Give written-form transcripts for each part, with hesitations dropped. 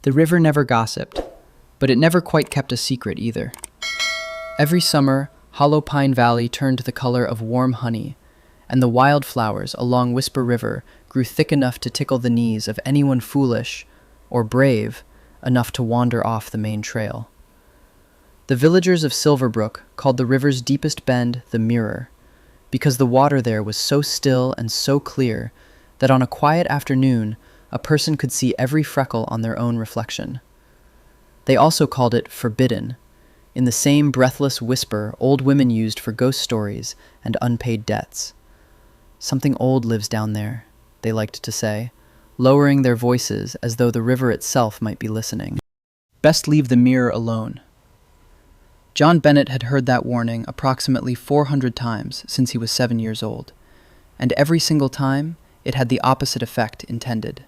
The river never gossiped, but it never quite kept a secret either. Every summer, Hollow Pine Valley turned the color of warm honey, and the wildflowers along Whisper River grew thick enough to tickle the knees of anyone foolish or brave enough to wander off the main trail. The villagers of Silverbrook called the river's deepest bend the Mirror, because the water there was so still and so clear that on a quiet afternoon, a person could see every freckle on their own reflection. They also called it Forbidden, in the same breathless whisper old women used for ghost stories and unpaid debts. "Something old lives down there," they liked to say, lowering their voices as though the river itself might be listening. Best leave the mirror alone. John Bennett had heard that warning approximately 400 times since he was 7 years old, and every single time it had the opposite effect intended.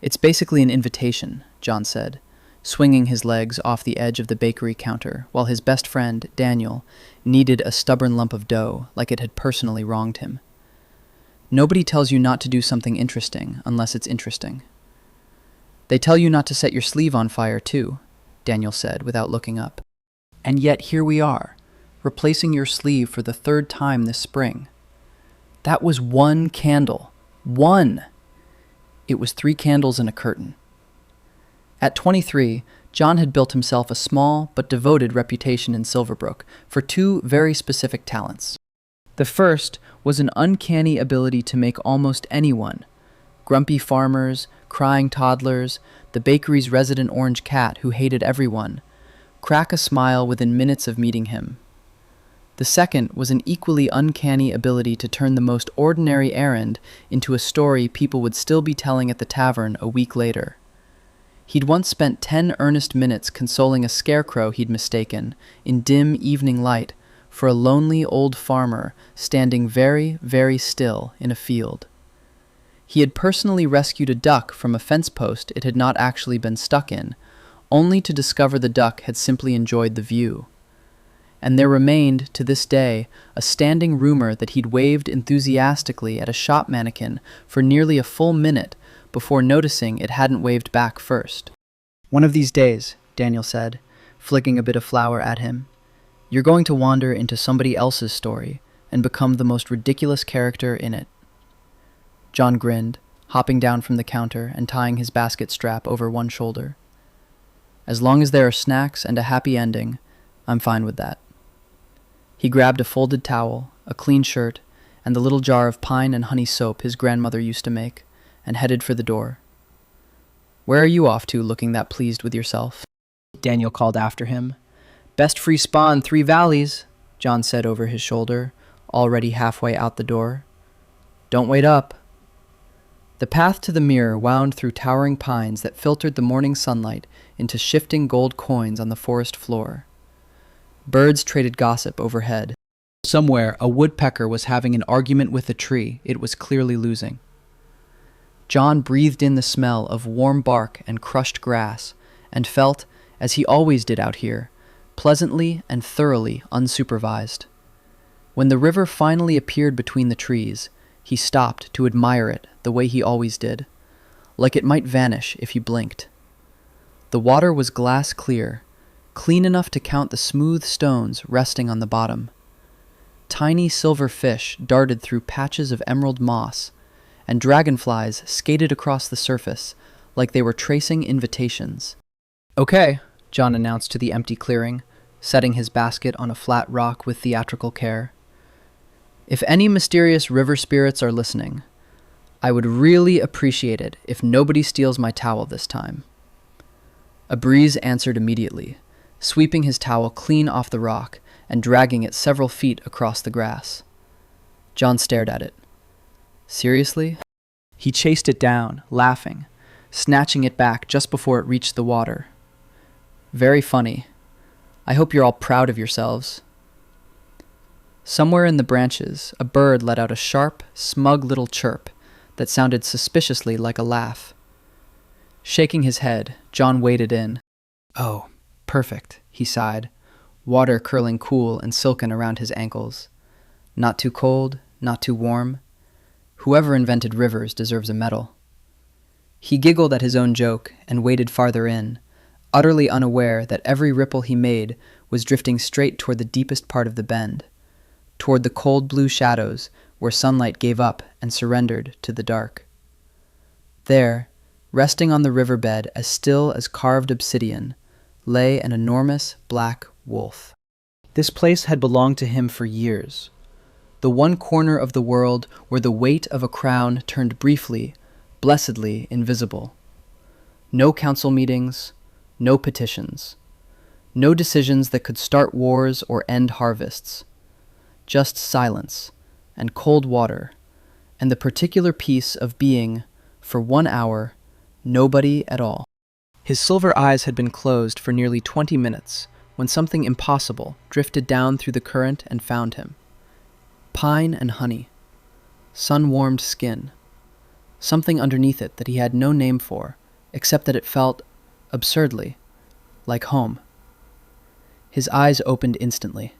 "It's basically an invitation," John said, swinging his legs off the edge of the bakery counter while his best friend, Daniel, kneaded a stubborn lump of dough like it had personally wronged him. "Nobody tells you not to do something interesting unless it's interesting." "They tell you not to set your sleeve on fire, too," Daniel said without looking up. "And yet here we are, replacing your sleeve for the 3rd time this spring. That was 1 candle. 1! It was 3 candles and a curtain." At 23, John had built himself a small but devoted reputation in Silverbrook for 2 very specific talents. The first was an uncanny ability to make almost anyone, grumpy farmers, crying toddlers, the bakery's resident orange cat who hated everyone, crack a smile within minutes of meeting him. The second was an equally uncanny ability to turn the most ordinary errand into a story people would still be telling at the tavern a week later. He'd once spent 10 earnest minutes consoling a scarecrow he'd mistaken, in dim evening light, for a lonely old farmer standing very, very still in a field. He had personally rescued a duck from a fence post it had not actually been stuck in, only to discover the duck had simply enjoyed the view. And there remained, to this day, a standing rumor that he'd waved enthusiastically at a shop mannequin for nearly a full minute before noticing it hadn't waved back first. "One of these days," Daniel said, flicking a bit of flour at him, "you're going to wander into somebody else's story and become the most ridiculous character in it." John grinned, hopping down from the counter and tying his basket strap over one shoulder. "As long as there are snacks and a happy ending, I'm fine with that." He grabbed a folded towel, a clean shirt, and the little jar of pine and honey soap his grandmother used to make, and headed for the door. "Where are you off to, looking that pleased with yourself?" Daniel called after him. "Best free spa in 3 valleys, John said over his shoulder, already halfway out the door. "Don't wait up." The path to the mirror wound through towering pines that filtered the morning sunlight into shifting gold coins on the forest floor. Birds traded gossip overhead. Somewhere, a woodpecker was having an argument with a tree it was clearly losing. John breathed in the smell of warm bark and crushed grass, and felt, as he always did out here, pleasantly and thoroughly unsupervised. When the river finally appeared between the trees, he stopped to admire it the way he always did, like it might vanish if he blinked. The water was glass clear, clean enough to count the smooth stones resting on the bottom. Tiny silver fish darted through patches of emerald moss, and dragonflies skated across the surface like they were tracing invitations. "Okay," John announced to the empty clearing, setting his basket on a flat rock with theatrical care. "If any mysterious river spirits are listening, I would really appreciate it if nobody steals my towel this time." A breeze answered immediately, sweeping his towel clean off the rock and dragging it several feet across the grass. John stared at it. "Seriously?" He chased it down, laughing, snatching it back just before it reached the water. "Very funny. I hope you're all proud of yourselves." Somewhere in the branches, a bird let out a sharp, smug little chirp that sounded suspiciously like a laugh. Shaking his head, John waded in. "Oh, perfect," he sighed, water curling cool and silken around his ankles. Not too cold, not too warm. Whoever invented rivers deserves a medal. He giggled at his own joke and waded farther in, utterly unaware that every ripple he made was drifting straight toward the deepest part of the bend, toward the cold blue shadows where sunlight gave up and surrendered to the dark. There, resting on the riverbed as still as carved obsidian, lay an enormous black wolf. This place had belonged to him for years, the one corner of the world where the weight of a crown turned briefly, blessedly invisible. No council meetings, no petitions, no decisions that could start wars or end harvests. Just silence and cold water and the particular peace of being, for 1 hour, nobody at all. His silver eyes had been closed for nearly 20 minutes when something impossible drifted down through the current and found him. Pine and honey, sun-warmed skin, something underneath it that he had no name for, except that it felt, absurdly, like home. His eyes opened instantly.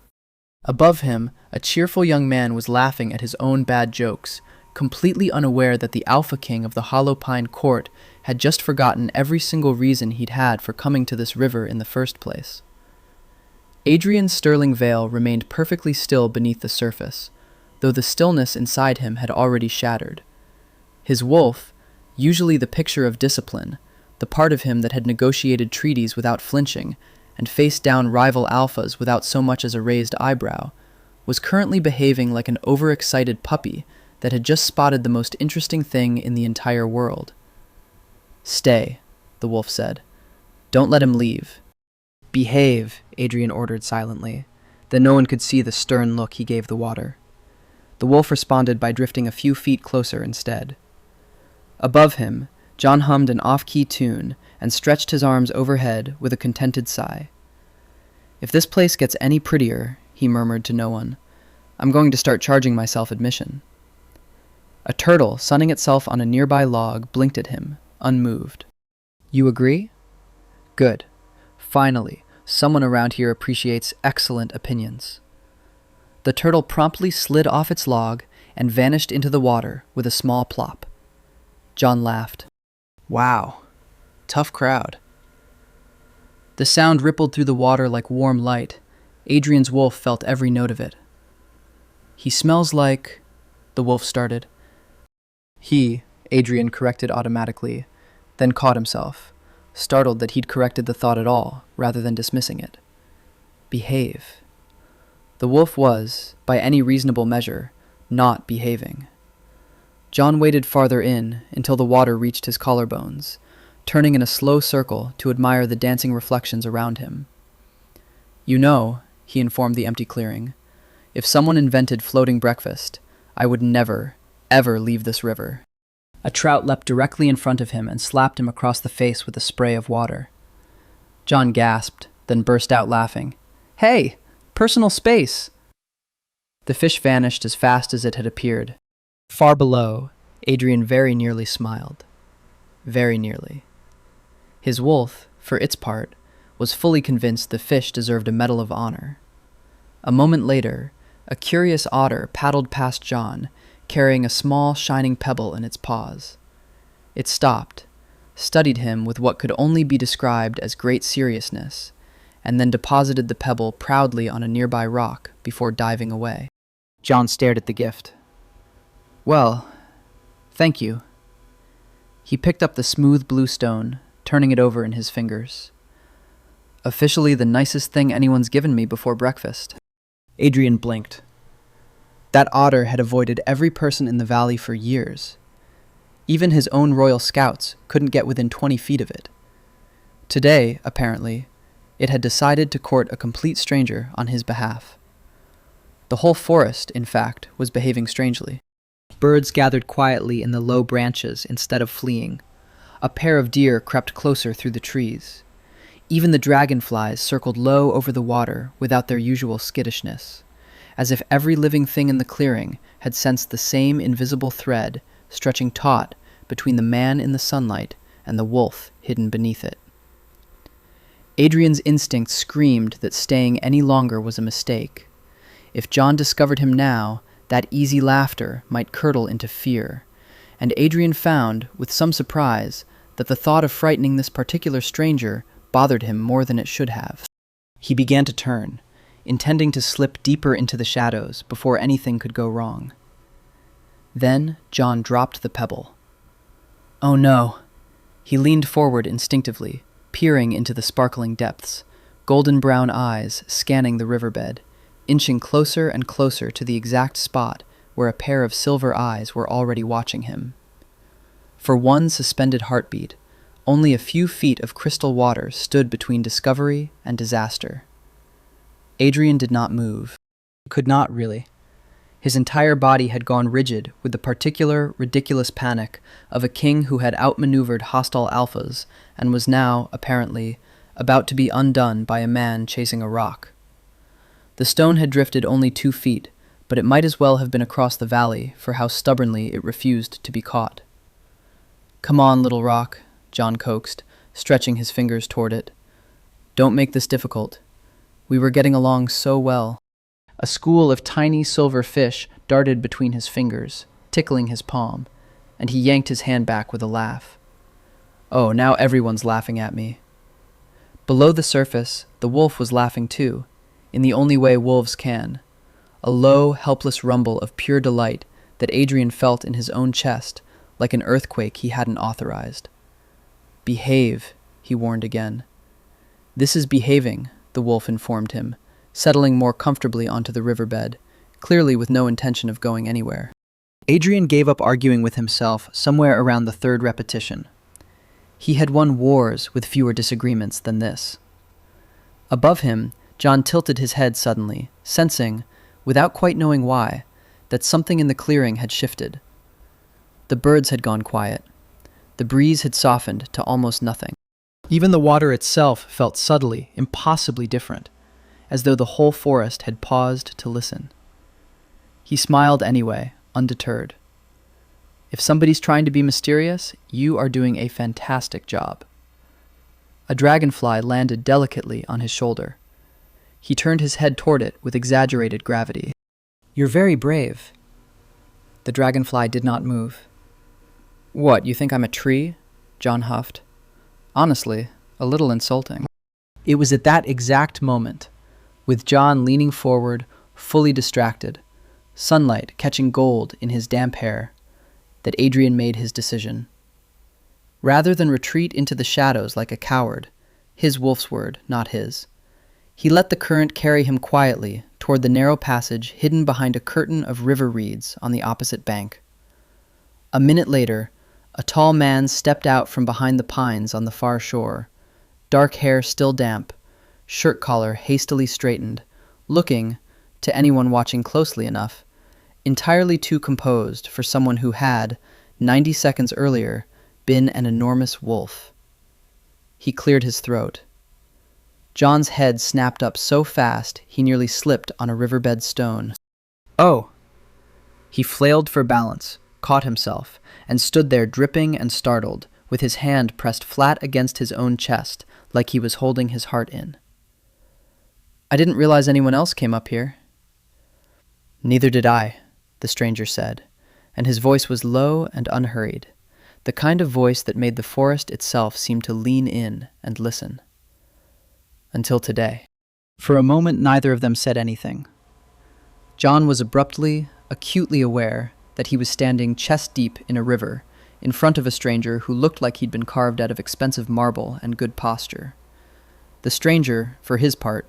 Above him, a cheerful young man was laughing at his own bad jokes, completely unaware that the Alpha King of the Hollow Pine Court had just forgotten every single reason he'd had for coming to this river in the first place. Adrian's sterling veil remained perfectly still beneath the surface, though the stillness inside him had already shattered. His wolf, usually the picture of discipline, the part of him that had negotiated treaties without flinching and faced down rival alphas without so much as a raised eyebrow, was currently behaving like an overexcited puppy that had just spotted the most interesting thing in the entire world. "Stay," the wolf said. "Don't let him leave." "Behave," Adrian ordered silently. Then no one could see the stern look he gave the water. The wolf responded by drifting a few feet closer instead. Above him, John hummed an off-key tune and stretched his arms overhead with a contented sigh. "If this place gets any prettier," he murmured to no one, "I'm going to start charging myself admission." A turtle sunning itself on a nearby log blinked at him, unmoved. "You agree? Good. Finally, someone around here appreciates excellent opinions." The turtle promptly slid off its log and vanished into the water with a small plop. John laughed. "Wow, tough crowd." The sound rippled through the water like warm light. Adrian's wolf felt every note of it. "He smells like—" the wolf started. Adrian corrected automatically, then caught himself, startled that he'd corrected the thought at all, rather than dismissing it. Behave. The wolf was, by any reasonable measure, not behaving. John waded farther in until the water reached his collarbones, turning in a slow circle to admire the dancing reflections around him. "You know," he informed the empty clearing, "if someone invented floating breakfast, I would never, ever leave this river." A trout leapt directly in front of him and slapped him across the face with a spray of water. John gasped, then burst out laughing. "Hey! Personal space!" The fish vanished as fast as it had appeared. Far below, Adrian very nearly smiled. Very nearly. His wolf, for its part, was fully convinced the fish deserved a medal of honor. A moment later, a curious otter paddled past John, carrying a small, shining pebble in its paws. It stopped, studied him with what could only be described as great seriousness, and then deposited the pebble proudly on a nearby rock before diving away. John stared at the gift. "Well, thank you." He picked up the smooth blue stone, turning it over in his fingers. "Officially the nicest thing anyone's given me before breakfast." Adrian blinked. That otter had avoided every person in the valley for years. Even his own royal scouts couldn't get within 20 feet of it. Today, apparently, it had decided to court a complete stranger on his behalf. The whole forest, in fact, was behaving strangely. Birds gathered quietly in the low branches instead of fleeing. A pair of deer crept closer through the trees. Even the dragonflies circled low over the water without their usual skittishness, as if every living thing in the clearing had sensed the same invisible thread stretching taut between the man in the sunlight and the wolf hidden beneath it. Adrian's instinct screamed that staying any longer was a mistake. If John discovered him now, that easy laughter might curdle into fear, and Adrian found, with some surprise, that the thought of frightening this particular stranger bothered him more than it should have. He began to turn, intending to slip deeper into the shadows before anything could go wrong. Then John dropped the pebble. Oh no! He leaned forward instinctively, peering into the sparkling depths, golden brown eyes scanning the riverbed, inching closer and closer to the exact spot where a pair of silver eyes were already watching him. For one suspended heartbeat, only a few feet of crystal water stood between discovery and disaster. Adrian did not move. Could not, really. His entire body had gone rigid with the particular, ridiculous panic of a king who had outmaneuvered hostile alphas and was now, apparently, about to be undone by a man chasing a rock. The stone had drifted only 2 feet, but it might as well have been across the valley for how stubbornly it refused to be caught. Come on, little rock, John coaxed, stretching his fingers toward it. Don't make this difficult. We were getting along so well. A school of tiny silver fish darted between his fingers, tickling his palm, and he yanked his hand back with a laugh. Oh, now everyone's laughing at me. Below the surface, the wolf was laughing too, in the only way wolves can, a low, helpless rumble of pure delight that Adrian felt in his own chest, like an earthquake he hadn't authorized. Behave, he warned again. This is behaving, the wolf informed him, settling more comfortably onto the riverbed, clearly with no intention of going anywhere. Adrian gave up arguing with himself somewhere around the 3rd repetition. He had won wars with fewer disagreements than this. Above him, John tilted his head suddenly, sensing, without quite knowing why, that something in the clearing had shifted. The birds had gone quiet. The breeze had softened to almost nothing. Even the water itself felt subtly, impossibly different, as though the whole forest had paused to listen. He smiled anyway, undeterred. If somebody's trying to be mysterious, you are doing a fantastic job. A dragonfly landed delicately on his shoulder. He turned his head toward it with exaggerated gravity. You're very brave. The dragonfly did not move. What, you think I'm a tree? John huffed. Honestly, a little insulting. It was at that exact moment, with John leaning forward, fully distracted, sunlight catching gold in his damp hair, that Adrian made his decision. Rather than retreat into the shadows like a coward, his wolf's word, not his, he let the current carry him quietly toward the narrow passage hidden behind a curtain of river reeds on the opposite bank. A minute later, a tall man stepped out from behind the pines on the far shore, dark hair still damp, shirt collar hastily straightened, looking, to anyone watching closely enough, entirely too composed for someone who had, 90 seconds earlier, been an enormous wolf. He cleared his throat. John's head snapped up so fast he nearly slipped on a riverbed stone. Oh! He flailed for balance, caught himself, and stood there dripping and startled, with his hand pressed flat against his own chest, like he was holding his heart in. I didn't realize anyone else came up here. Neither did I, the stranger said, and his voice was low and unhurried, the kind of voice that made the forest itself seem to lean in and listen. Until today. For a moment, neither of them said anything. John was abruptly, acutely aware that he was standing chest-deep in a river, in front of a stranger who looked like he'd been carved out of expensive marble and good posture. The stranger, for his part,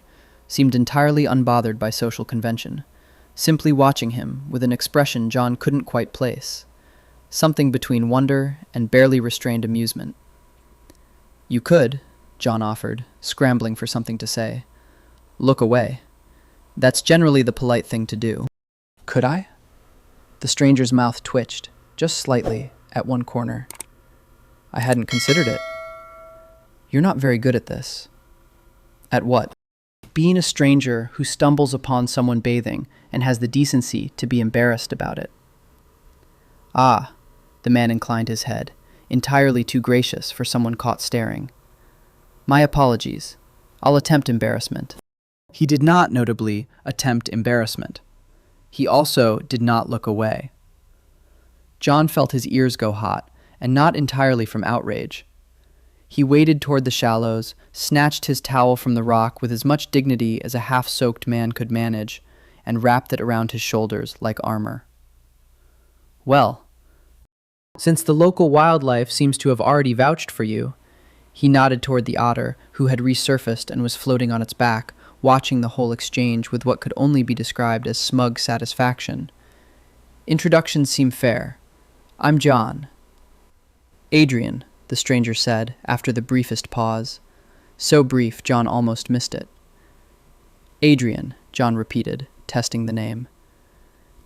seemed entirely unbothered by social convention, simply watching him with an expression John couldn't quite place, something between wonder and barely restrained amusement. You could, John offered, scrambling for something to say, look away. That's generally the polite thing to do. Could I? The stranger's mouth twitched, just slightly, at one corner. I hadn't considered it. You're not very good at this. At what? Being a stranger who stumbles upon someone bathing and has the decency to be embarrassed about it. Ah, the man inclined his head, entirely too gracious for someone caught staring. My apologies. I'll attempt embarrassment. He did not, notably, attempt embarrassment. He also did not look away. John felt his ears go hot, and not entirely from outrage, He waded toward the shallows, snatched his towel from the rock with as much dignity as a half-soaked man could manage, and wrapped it around his shoulders like armor. Well, since the local wildlife seems to have already vouched for you, he nodded toward the otter, who had resurfaced and was floating on its back, watching the whole exchange with what could only be described as smug satisfaction. Introductions seem fair. I'm John. Adrian, the stranger said, after the briefest pause. So brief, John almost missed it. Adrian, John repeated, testing the name.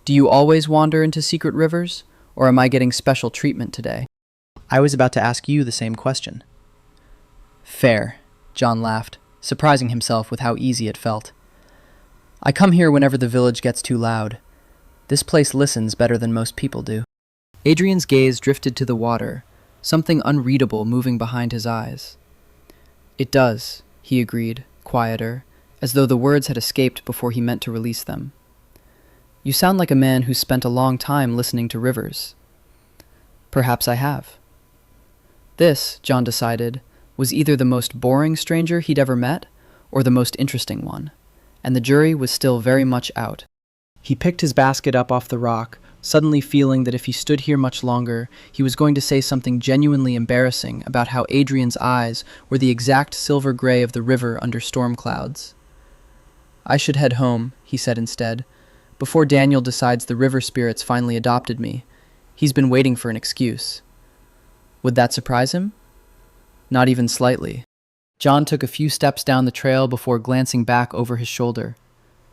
Do you always wander into secret rivers, or am I getting special treatment today? I was about to ask you the same question. Fair, John laughed, surprising himself with how easy it felt. I come here whenever the village gets too loud. This place listens better than most people do. Adrian's gaze drifted to the water, something unreadable moving behind his eyes. It does, he agreed, quieter, as though the words had escaped before he meant to release them. You sound like a man who's spent a long time listening to rivers. Perhaps I have. This, John decided, was either the most boring stranger he'd ever met or the most interesting one, and the jury was still very much out. He picked his basket up off the rock, suddenly feeling that if he stood here much longer, he was going to say something genuinely embarrassing about how Adrian's eyes were the exact silver gray of the river under storm clouds. I should head home, he said instead, before Daniel decides the river spirits finally adopted me. He's been waiting for an excuse. Would that surprise him? Not even slightly. John took a few steps down the trail before glancing back over his shoulder.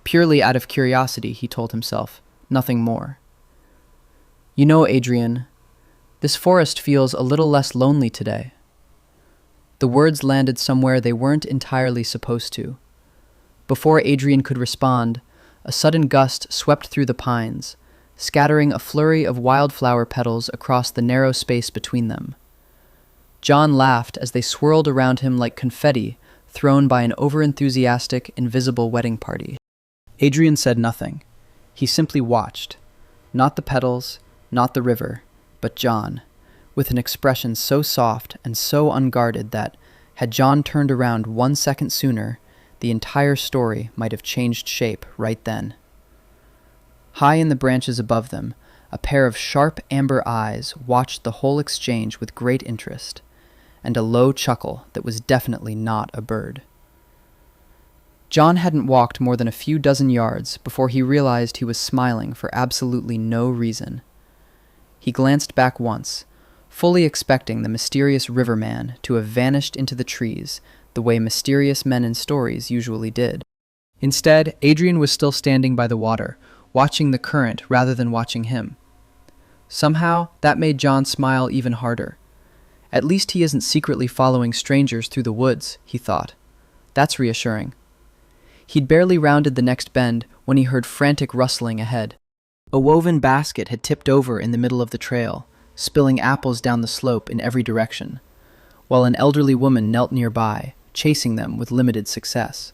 Purely out of curiosity, he told himself, nothing more. You know, Adrian, this forest feels a little less lonely today. The words landed somewhere they weren't entirely supposed to. Before Adrian could respond, a sudden gust swept through the pines, scattering a flurry of wildflower petals across the narrow space between them. John laughed as they swirled around him like confetti thrown by an overenthusiastic, invisible wedding party. Adrian said nothing. He simply watched. Not the petals, not the river, but John, with an expression so soft and so unguarded that, had John turned around 1 second sooner, the entire story might have changed shape right then. High in the branches above them, a pair of sharp amber eyes watched the whole exchange with great interest, and a low chuckle that was definitely not a bird. John hadn't walked more than a few dozen yards before he realized he was smiling for absolutely no reason. He glanced back once, fully expecting the mysterious riverman to have vanished into the trees the way mysterious men in stories usually did. Instead, Adrian was still standing by the water, watching the current rather than watching him. Somehow, that made John smile even harder. At least he isn't secretly following strangers through the woods, he thought. That's reassuring. He'd barely rounded the next bend when he heard frantic rustling ahead. A woven basket had tipped over in the middle of the trail, spilling apples down the slope in every direction, while an elderly woman knelt nearby, chasing them with limited success.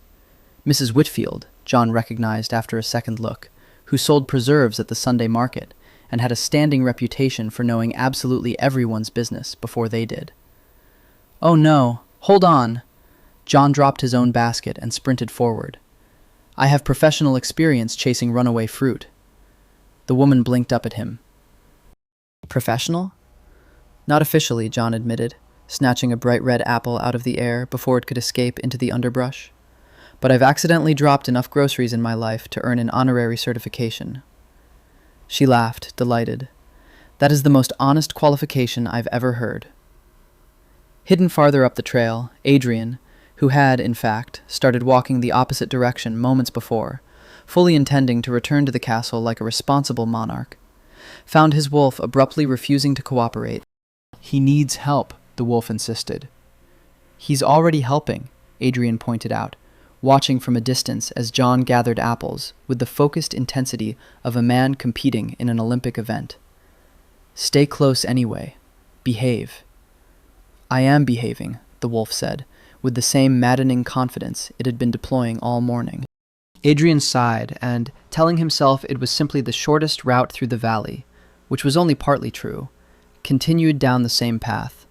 Mrs. Whitfield, John recognized after a second look, who sold preserves at the Sunday market and had a standing reputation for knowing absolutely everyone's business before they did. Oh no, hold on! John dropped his own basket and sprinted forward. I have professional experience chasing runaway fruit. The woman blinked up at him. Professional? Not officially, John admitted, snatching a bright red apple out of the air before it could escape into the underbrush. But I've accidentally dropped enough groceries in my life to earn an honorary certification. She laughed, delighted. That is the most honest qualification I've ever heard. Hidden farther up the trail, Adrian, who had, in fact, started walking the opposite direction moments before, fully intending to return to the castle like a responsible monarch, found his wolf abruptly refusing to cooperate. He needs help, the wolf insisted. He's already helping, Adrian pointed out, watching from a distance as John gathered apples with the focused intensity of a man competing in an Olympic event. Stay close anyway. Behave. I am behaving, the wolf said, with the same maddening confidence it had been deploying all morning. Adrian sighed and, telling himself it was simply the shortest route through the valley, which was only partly true, continued down the same path.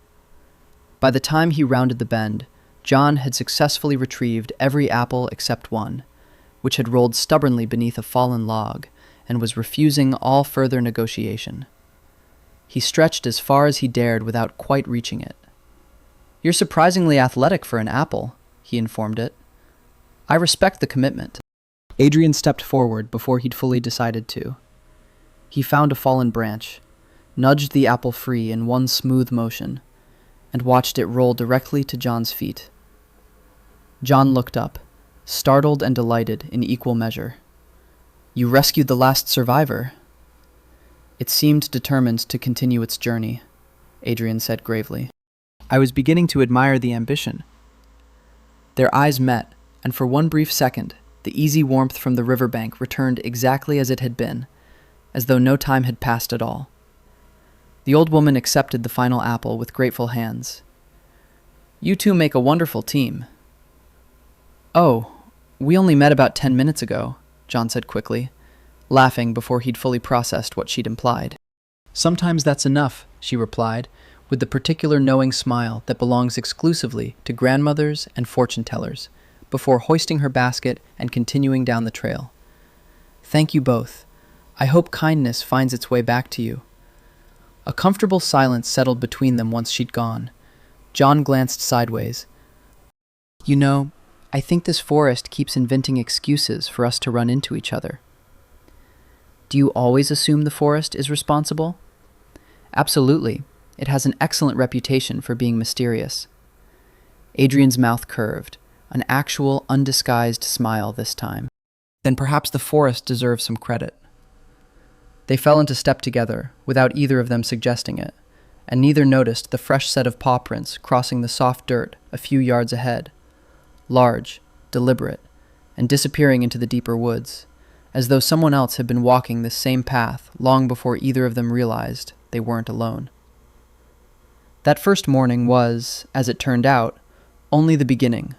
By the time he rounded the bend, John had successfully retrieved every apple except one, which had rolled stubbornly beneath a fallen log and was refusing all further negotiation. He stretched as far as he dared without quite reaching it. "You're surprisingly athletic for an apple," he informed it. "I respect the commitment." Adrian stepped forward before he'd fully decided to. He found a fallen branch, nudged the apple free in one smooth motion, and watched it roll directly to John's feet. John looked up, startled and delighted in equal measure. "You rescued the last survivor." "It seemed determined to continue its journey," Adrian said gravely. "I was beginning to admire the ambition." Their eyes met, and for one brief second, the easy warmth from the riverbank returned exactly as it had been, as though no time had passed at all. The old woman accepted the final apple with grateful hands. "You two make a wonderful team." "Oh, we only met about 10 minutes ago," John said quickly, laughing before he'd fully processed what she'd implied. "Sometimes that's enough," she replied, with the particular knowing smile that belongs exclusively to grandmothers and fortune-tellers, before hoisting her basket and continuing down the trail. "Thank you both. I hope kindness finds its way back to you." A comfortable silence settled between them once she'd gone. John glanced sideways. "You know, I think this forest keeps inventing excuses for us to run into each other." "Do you always assume the forest is responsible?" "Absolutely. It has an excellent reputation for being mysterious." Adrian's mouth curved, an actual, undisguised smile this time. "Then perhaps the forest deserves some credit." They fell into step together, without either of them suggesting it, and neither noticed the fresh set of paw prints crossing the soft dirt a few yards ahead, large, deliberate, and disappearing into the deeper woods, as though someone else had been walking this same path long before either of them realized they weren't alone. That first morning was, as it turned out, only the beginning.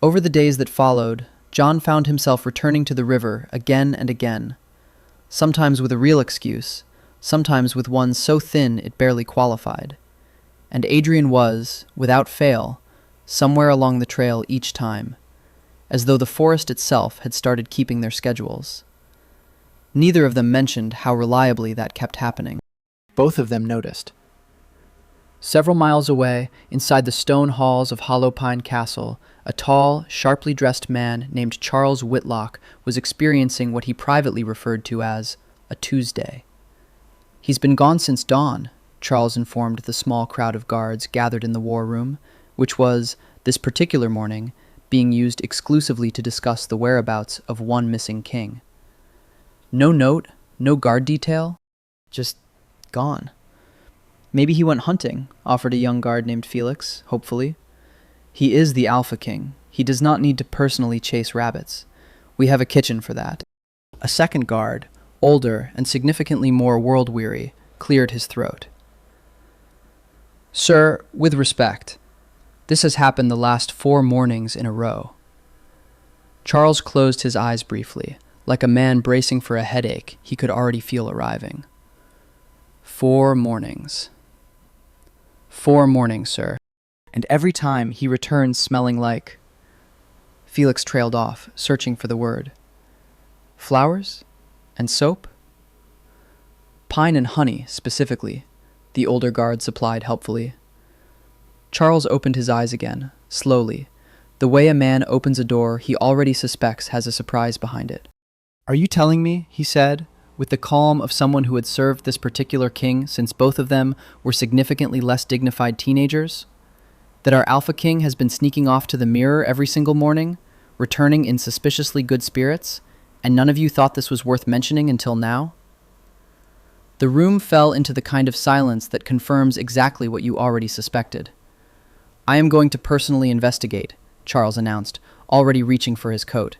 Over the days that followed, John found himself returning to the river again and again, sometimes with a real excuse, sometimes with one so thin it barely qualified. And Adrian was, without fail, somewhere along the trail each time, as though the forest itself had started keeping their schedules. Neither of them mentioned how reliably that kept happening. Both of them noticed. Several miles away, inside the stone halls of Hollow Pine Castle, a tall, sharply dressed man named Charles Whitlock was experiencing what he privately referred to as a Tuesday. "He's been gone since dawn," Charles informed the small crowd of guards gathered in the war room, which was, this particular morning, being used exclusively to discuss the whereabouts of one missing king. "No note, no guard detail, just gone." "Maybe he went hunting," offered a young guard named Felix, hopefully. "He is the Alpha King. He does not need to personally chase rabbits. We have a kitchen for that." A second guard, older and significantly more world-weary, cleared his throat. "Sir, with respect, this has happened the last 4 mornings in a row." Charles closed his eyes briefly, like a man bracing for a headache he could already feel arriving. 4 mornings. 4 mornings, sir. And every time he returns smelling like... Felix trailed off, searching for the word. "Flowers? And soap?" "Pine and honey, specifically," the older guard supplied helpfully. Charles opened his eyes again, slowly, the way a man opens a door he already suspects has a surprise behind it. "Are you telling me," he said, with the calm of someone who had served this particular king since both of them were significantly less dignified teenagers, "that our Alpha King has been sneaking off to the mirror every single morning, returning in suspiciously good spirits, and none of you thought this was worth mentioning until now?" The room fell into the kind of silence that confirms exactly what you already suspected. "I am going to personally investigate," Charles announced, already reaching for his coat.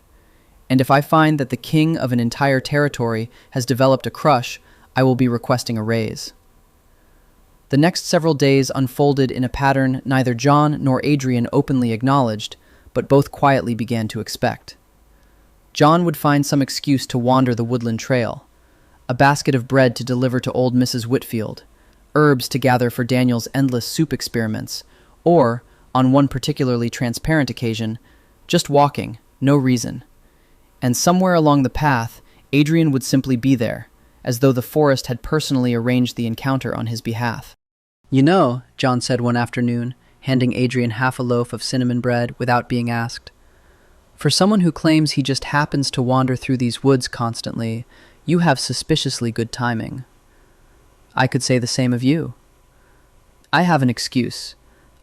"And if I find that the king of an entire territory has developed a crush, I will be requesting a raise." The next several days unfolded in a pattern neither John nor Adrian openly acknowledged, but both quietly began to expect. John would find some excuse to wander the woodland trail, a basket of bread to deliver to old Mrs. Whitfield, herbs to gather for Daniel's endless soup experiments, or, on one particularly transparent occasion, just walking, no reason. And somewhere along the path, Adrian would simply be there, as though the forest had personally arranged the encounter on his behalf. "You know," John said one afternoon, handing Adrian half a loaf of cinnamon bread without being asked, "for someone who claims he just happens to wander through these woods constantly, you have suspiciously good timing." "I could say the same of you." "I have an excuse.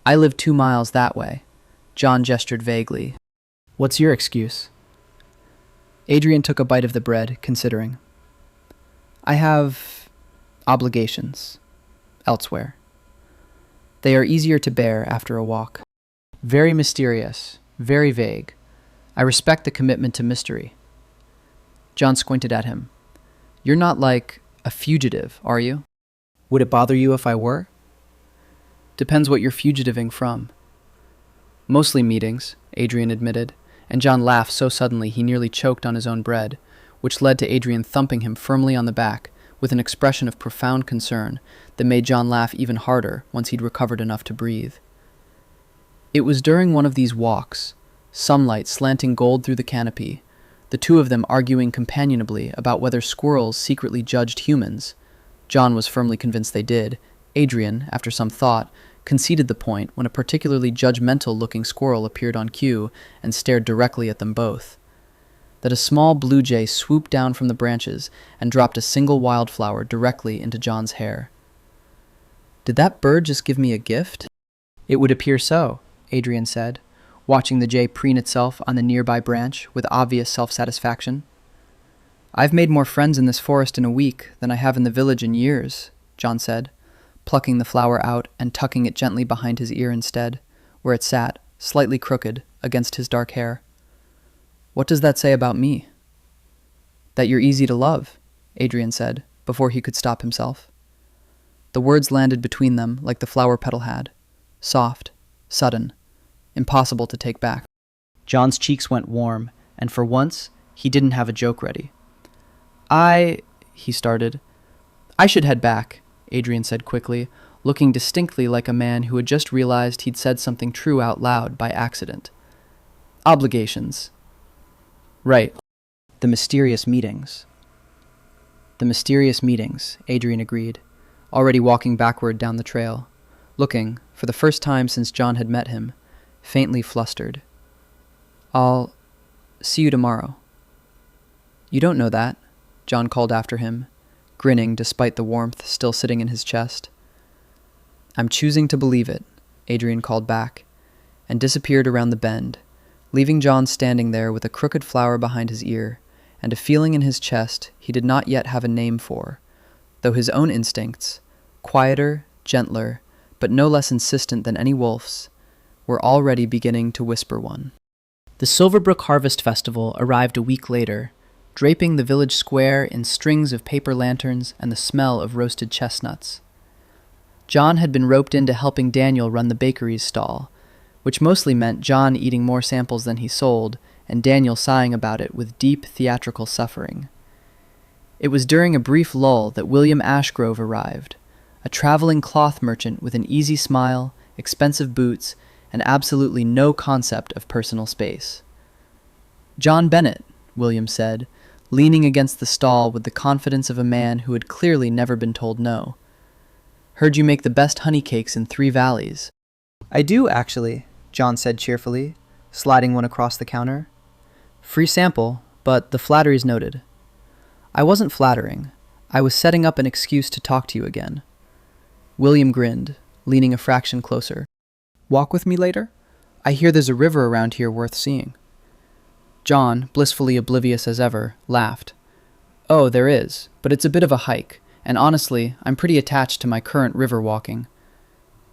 I live 2 miles that way." John gestured vaguely. "What's your excuse?" Adrian took a bite of the bread, considering. "I have obligations elsewhere. They are easier to bear after a walk." "Very mysterious, very vague. I respect the commitment to mystery." John squinted at him. "You're not like a fugitive, are you?" "Would it bother you if I were?" "Depends what you're fugitiving from." "Mostly meetings," Adrian admitted, and John laughed so suddenly he nearly choked on his own bread, which led to Adrian thumping him firmly on the back with an expression of profound concern that made John laugh even harder once he'd recovered enough to breathe. It was during one of these walks, sunlight slanting gold through the canopy, the two of them arguing companionably about whether squirrels secretly judged humans. John was firmly convinced they did. Adrian, after some thought, conceded the point when a particularly judgmental-looking squirrel appeared on cue and stared directly at them both. That a small blue jay swooped down from the branches and dropped a single wildflower directly into John's hair. "Did that bird just give me a gift?" "It would appear so," Adrian said, watching the jay preen itself on the nearby branch with obvious self-satisfaction. "I've made more friends in this forest in a week than I have in the village in years," John said, plucking the flower out and tucking it gently behind his ear instead, where it sat, slightly crooked, against his dark hair. "What does that say about me?" "That you're easy to love," Adrian said, before he could stop himself. The words landed between them like the flower petal had, soft, sudden, impossible to take back. John's cheeks went warm, and for once, he didn't have a joke ready. He started. "I should head back," Adrian said quickly, looking distinctly like a man who had just realized he'd said something true out loud by accident. "Obligations." "Right. The mysterious meetings." "The mysterious meetings," Adrian agreed, already walking backward down the trail, looking, for the first time since John had met him, faintly flustered. "I'll see you tomorrow." "You don't know that," John called after him, grinning despite the warmth still sitting in his chest. "I'm choosing to believe it," Adrian called back, and disappeared around the bend, leaving John standing there with a crooked flower behind his ear and a feeling in his chest he did not yet have a name for, though his own instincts, quieter, gentler, but no less insistent than any wolf's, were already beginning to whisper one. The Silverbrook Harvest Festival arrived a week later, draping the village square in strings of paper lanterns and the smell of roasted chestnuts. John had been roped into helping Daniel run the bakery's stall, which mostly meant John eating more samples than he sold, and Daniel sighing about it with deep theatrical suffering. It was during a brief lull that William Ashgrove arrived, a traveling cloth merchant with an easy smile, expensive boots, and absolutely no concept of personal space. "John Bennett," William said, leaning against the stall with the confidence of a man who had clearly never been told no. "Heard you make the best honey cakes in 3 valleys." "I do, actually," John said cheerfully, sliding one across the counter. "Free sample, but the flattery's noted." "I wasn't flattering. I was setting up an excuse to talk to you again." William grinned, leaning a fraction closer. "Walk with me later? I hear there's a river around here worth seeing." John, blissfully oblivious as ever, laughed. "Oh, there is, but it's a bit of a hike, and honestly, I'm pretty attached to my current river walking."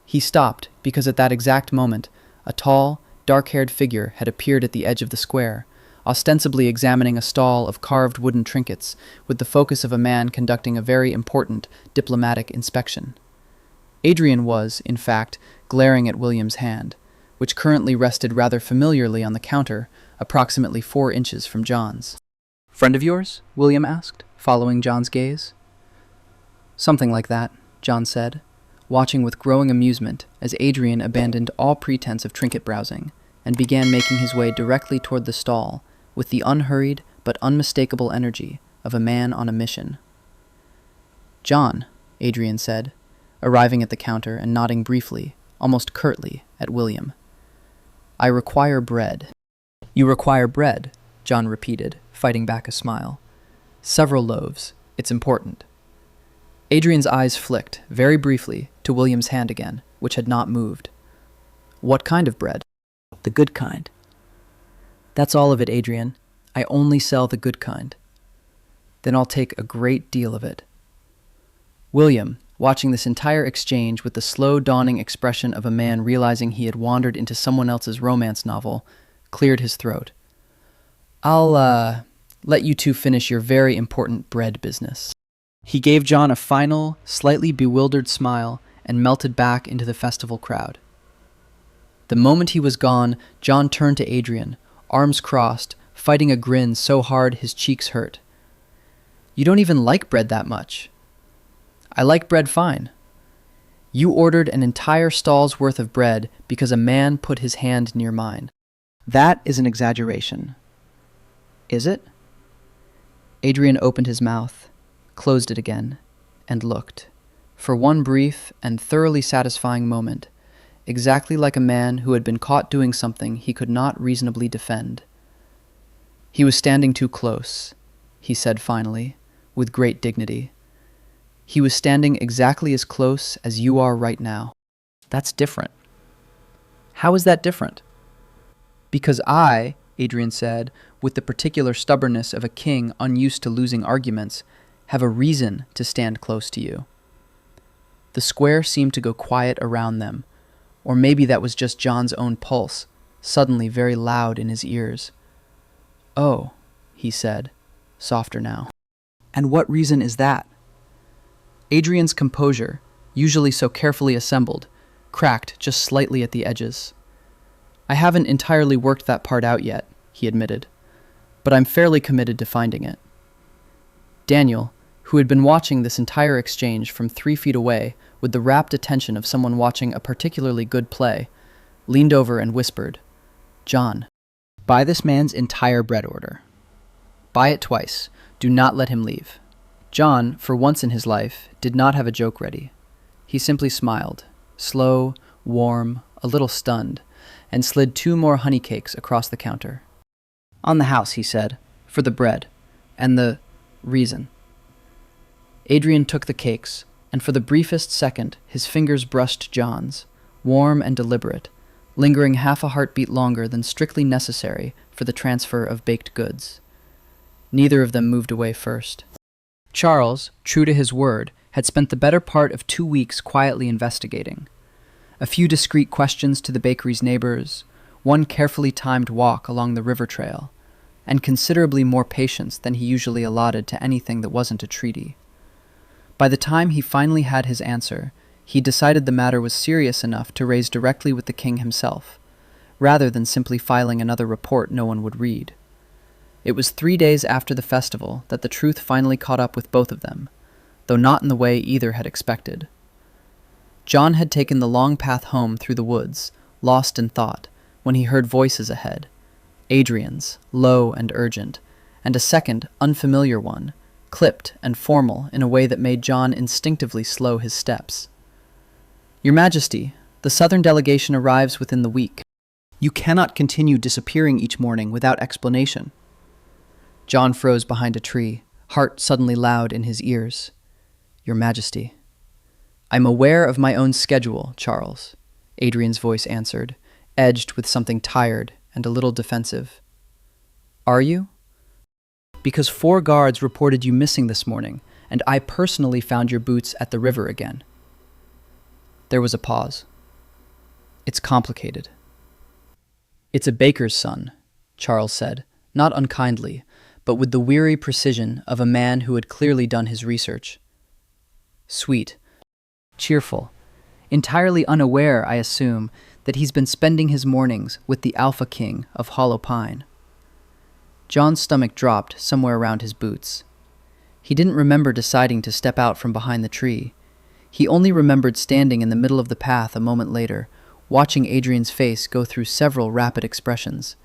He stopped, because at that exact moment, a tall, dark-haired figure had appeared at the edge of the square, ostensibly examining a stall of carved wooden trinkets with the focus of a man conducting a very important diplomatic inspection. Adrian was, in fact, glaring at William's hand, which currently rested rather familiarly on the counter, approximately 4 inches from John's. "Friend of yours?" William asked, following John's gaze. "Something like that," John said, watching with growing amusement as Adrian abandoned all pretense of trinket browsing and began making his way directly toward the stall with the unhurried but unmistakable energy of a man on a mission. "John," Adrian said, arriving at the counter and nodding briefly, almost curtly, at William. "I require bread." "You require bread," John repeated, fighting back a smile. "Several loaves. It's important." Adrian's eyes flicked, very briefly, to William's hand again, which had not moved. "What kind of bread?" "The good kind." "That's all of it, Adrian. I only sell the good kind." "Then I'll take a great deal of it." William, watching this entire exchange with the slow dawning expression of a man realizing he had wandered into someone else's romance novel, cleared his throat. "I'll, let you two finish your very important bread business." He gave John a final, slightly bewildered smile and melted back into the festival crowd. The moment he was gone, John turned to Adrian, arms crossed, fighting a grin so hard his cheeks hurt. "You don't even like bread that much." "I like bread fine." "You ordered an entire stall's worth of bread because a man put his hand near mine. That is an exaggeration." "Is it?" Adrian opened his mouth, closed it again, and looked, for one brief and thoroughly satisfying moment, exactly like a man who had been caught doing something he could not reasonably defend. "He was standing too close," he said finally, with great dignity. "He was standing exactly as close as you are right now." "That's different." "How is that different?" "Because I," Adrian said, with the particular stubbornness of a king unused to losing arguments, "have a reason to stand close to you." The square seemed to go quiet around them, or maybe that was just John's own pulse, suddenly very loud in his ears. "Oh," he said, softer now. "And what reason is that?" Adrian's composure, usually so carefully assembled, cracked just slightly at the edges. "I haven't entirely worked that part out yet," he admitted, "but I'm fairly committed to finding it." Daniel, who had been watching this entire exchange from 3 feet away with the rapt attention of someone watching a particularly good play, leaned over and whispered, "John, buy this man's entire bread order. Buy it twice. Do not let him leave." John, for once in his life, did not have a joke ready. He simply smiled, slow, warm, a little stunned, and slid 2 more honey cakes across the counter. "On the house," he said, "for the bread, and the reason." Adrian took the cakes, and for the briefest second his fingers brushed John's, warm and deliberate, lingering half a heartbeat longer than strictly necessary for the transfer of baked goods. Neither of them moved away first. Charles, true to his word, had spent the better part of 2 weeks quietly investigating. A few discreet questions to the bakery's neighbors, one carefully timed walk along the river trail, and considerably more patience than he usually allotted to anything that wasn't a treaty. By the time he finally had his answer, he decided the matter was serious enough to raise directly with the king himself, rather than simply filing another report no one would read. It was 3 days after the festival that the truth finally caught up with both of them, though not in the way either had expected. John had taken the long path home through the woods, lost in thought, when he heard voices ahead, Adrian's, low and urgent, and a second, unfamiliar one, clipped and formal in a way that made John instinctively slow his steps. "Your Majesty, the Southern delegation arrives within the week. You cannot continue disappearing each morning without explanation." John froze behind a tree, heart suddenly loud in his ears. "Your Majesty." "I'm aware of my own schedule, Charles," Adrian's voice answered, edged with something tired and a little defensive. "Are you?" "Because 4 guards reported you missing this morning, and I personally found your boots at the river again." There was a pause. "It's complicated." "It's a baker's son," Charles said, not unkindly, but with the weary precision of a man who had clearly done his research. "Sweet. Cheerful. Entirely unaware, I assume, that he's been spending his mornings with the Alpha King of Hollow Pine." John's stomach dropped somewhere around his boots. He didn't remember deciding to step out from behind the tree. He only remembered standing in the middle of the path a moment later, watching Adrian's face go through several rapid expressions.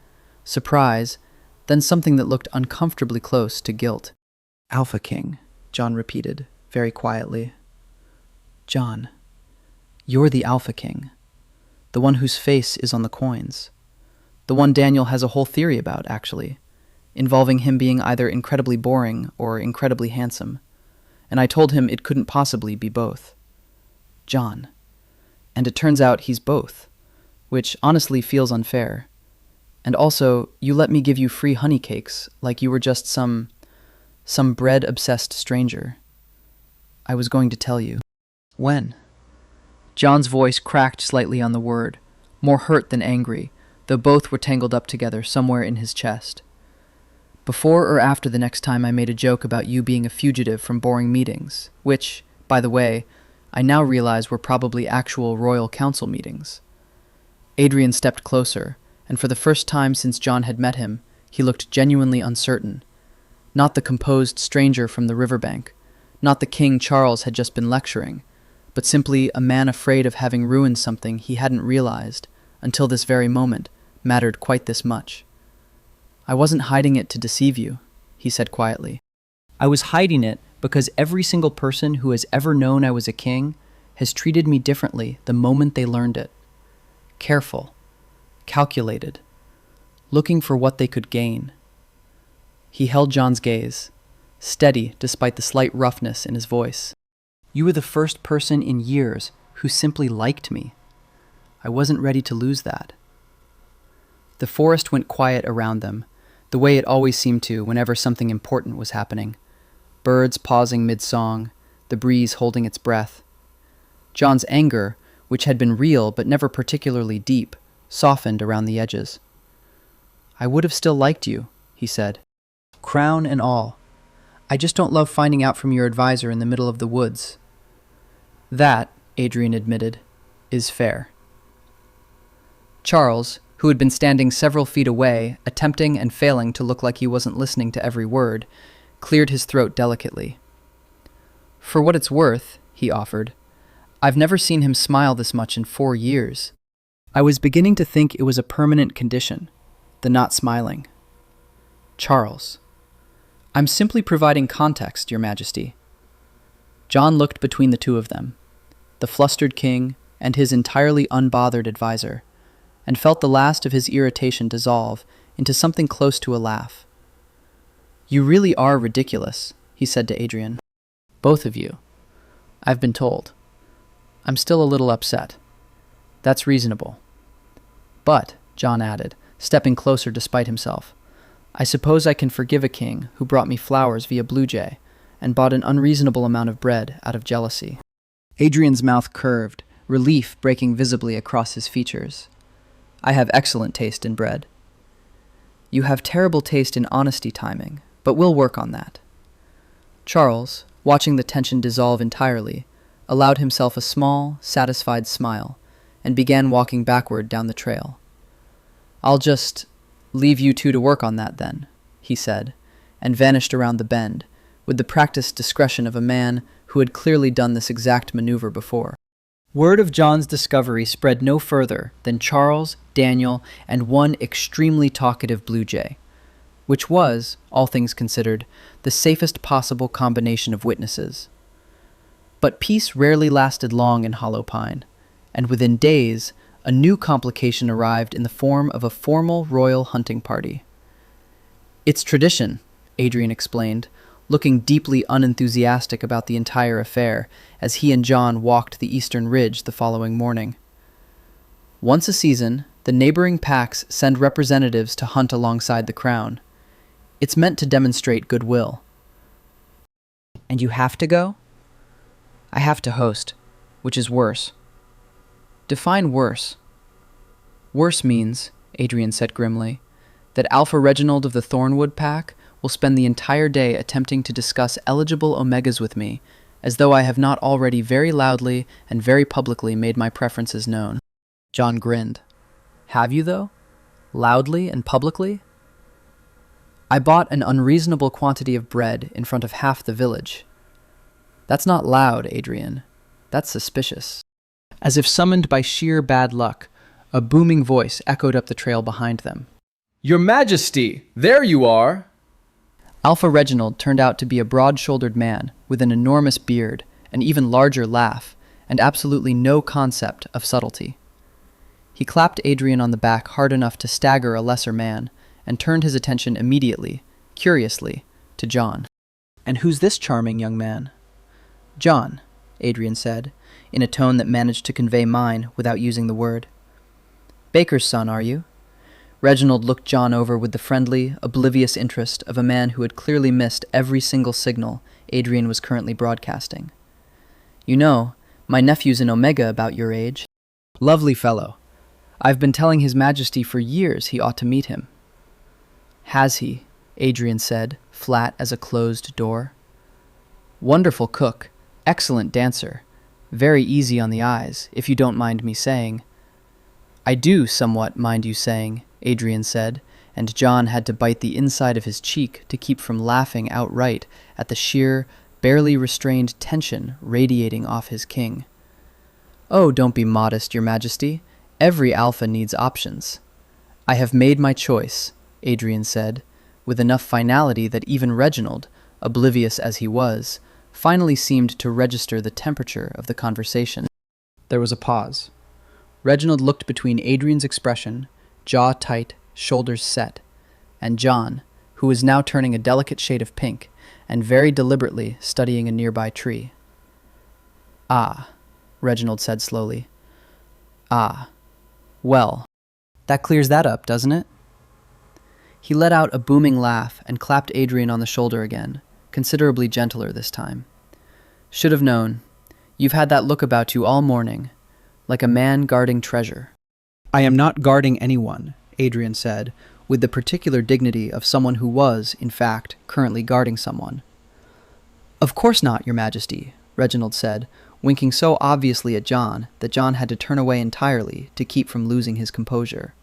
Surprise, then something that looked uncomfortably close to guilt. "Alpha King," John repeated, very quietly. "John, you're the Alpha King. The one whose face is on the coins. The one Daniel has a whole theory about, actually, involving him being either incredibly boring or incredibly handsome. And I told him it couldn't possibly be both. John. And it turns out he's both, which honestly feels unfair. And also, you let me give you free honey cakes like you were just some bread-obsessed stranger. I was going to tell you." "When?" John's voice cracked slightly on the word, more hurt than angry, though both were tangled up together somewhere in his chest. "Before or after the next time I made a joke about you being a fugitive from boring meetings, which, by the way, I now realize were probably actual Royal Council meetings." Adrian stepped closer, and for the first time since John had met him, he looked genuinely uncertain. Not the composed stranger from the riverbank, not the king Charles had just been lecturing, but simply a man afraid of having ruined something he hadn't realized, until this very moment, mattered quite this much. "I wasn't hiding it to deceive you," he said quietly. "I was hiding it because every single person who has ever known I was a king has treated me differently the moment they learned it. Careful, calculated, looking for what they could gain." He held John's gaze, steady despite the slight roughness in his voice. "You were the first person in years who simply liked me. I wasn't ready to lose that." The forest went quiet around them, the way it always seemed to whenever something important was happening. Birds pausing mid-song, the breeze holding its breath. John's anger, which had been real but never particularly deep, softened around the edges. "I would have still liked you," he said. "Crown and all. I just don't love finding out from your advisor in the middle of the woods." "That," Adrian admitted, "is fair." Charles, who had been standing several feet away, attempting and failing to look like he wasn't listening to every word, cleared his throat delicately. "For what it's worth," he offered, "I've never seen him smile this much in 4 years. I was beginning to think it was a permanent condition, the not smiling." "Charles, I'm simply providing context, Your Majesty." John looked between the two of them, the flustered king and his entirely unbothered advisor, and felt the last of his irritation dissolve into something close to a laugh. "You really are ridiculous," he said to Adrian. "Both of you. I've been told. I'm still a little upset. That's reasonable. But," John added, stepping closer despite himself, "I suppose I can forgive a king who brought me flowers via Blue Jay and bought an unreasonable amount of bread out of jealousy." Adrian's mouth curved, relief breaking visibly across his features. "I have excellent taste in bread." "You have terrible taste in honesty timing, but we'll work on that." Charles, watching the tension dissolve entirely, allowed himself a small, satisfied smile and began walking backward down the trail. "I'll just leave you two to work on that then," he said, and vanished around the bend, with the practiced discretion of a man who had clearly done this exact maneuver before. Word of John's discovery spread no further than Charles, Daniel, and one extremely talkative blue jay, which was, all things considered, the safest possible combination of witnesses. But peace rarely lasted long in Hollow Pine, and within days, a new complication arrived in the form of a formal royal hunting party. "It's tradition," Adrian explained, looking deeply unenthusiastic about the entire affair as he and John walked the eastern ridge the following morning. "Once a season, the neighboring packs send representatives to hunt alongside the crown. It's meant to demonstrate goodwill." "And you have to go?" "I have to host, which is worse." "Define worse." "Worse means," Adrian said grimly, "that Alpha Reginald of the Thornwood Pack will spend the entire day attempting to discuss eligible omegas with me, as though I have not already very loudly and very publicly made my preferences known." John grinned. "Have you, though? Loudly and publicly?" "I bought an unreasonable quantity of bread in front of half the village." "That's not loud, Adrian. That's suspicious. As if summoned by sheer bad luck, a booming voice echoed up the trail behind them. Your Majesty, there you are! Alpha Reginald turned out to be a broad-shouldered man with an enormous beard, an even larger laugh, and absolutely no concept of subtlety. He clapped Adrian on the back hard enough to stagger a lesser man, and turned his attention immediately, curiously, to John. "And who's this charming young man?" "John," Adrian said, in a tone that managed to convey mine without using the word. "Baker's son, are you?" Reginald looked John over with the friendly, oblivious interest of a man who had clearly missed every single signal Adrian was currently broadcasting. "You know, my nephew's an Omega about your age." "Lovely fellow. I've been telling His Majesty for years he ought to meet him." "Has he?" Adrian said, flat as a closed door. "Wonderful cook, excellent dancer, very easy on the eyes, if you don't mind me saying." "I do somewhat mind you saying," Adrian said, and John had to bite the inside of his cheek to keep from laughing outright at the sheer, barely restrained tension radiating off his king. "Oh, don't be modest, Your Majesty. Every alpha needs options." "I have made my choice," Adrian said, with enough finality that even Reginald, oblivious as he was, finally seemed to register the temperature of the conversation. There was a pause. Reginald looked between Adrian's expression, jaw tight, shoulders set, and John, who was now turning a delicate shade of pink and very deliberately studying a nearby tree. "Ah," Reginald said slowly. "Ah. Well, that clears that up, doesn't it?" He let out a booming laugh and clapped Adrian on the shoulder again, considerably gentler this time. "Should have known. You've had that look about you all morning, like a man guarding treasure." "I am not guarding anyone," Adrian said, with the particular dignity of someone who was, in fact, currently guarding someone. "Of course not, Your Majesty," Reginald said, winking so obviously at John that John had to turn away entirely to keep from losing his composure.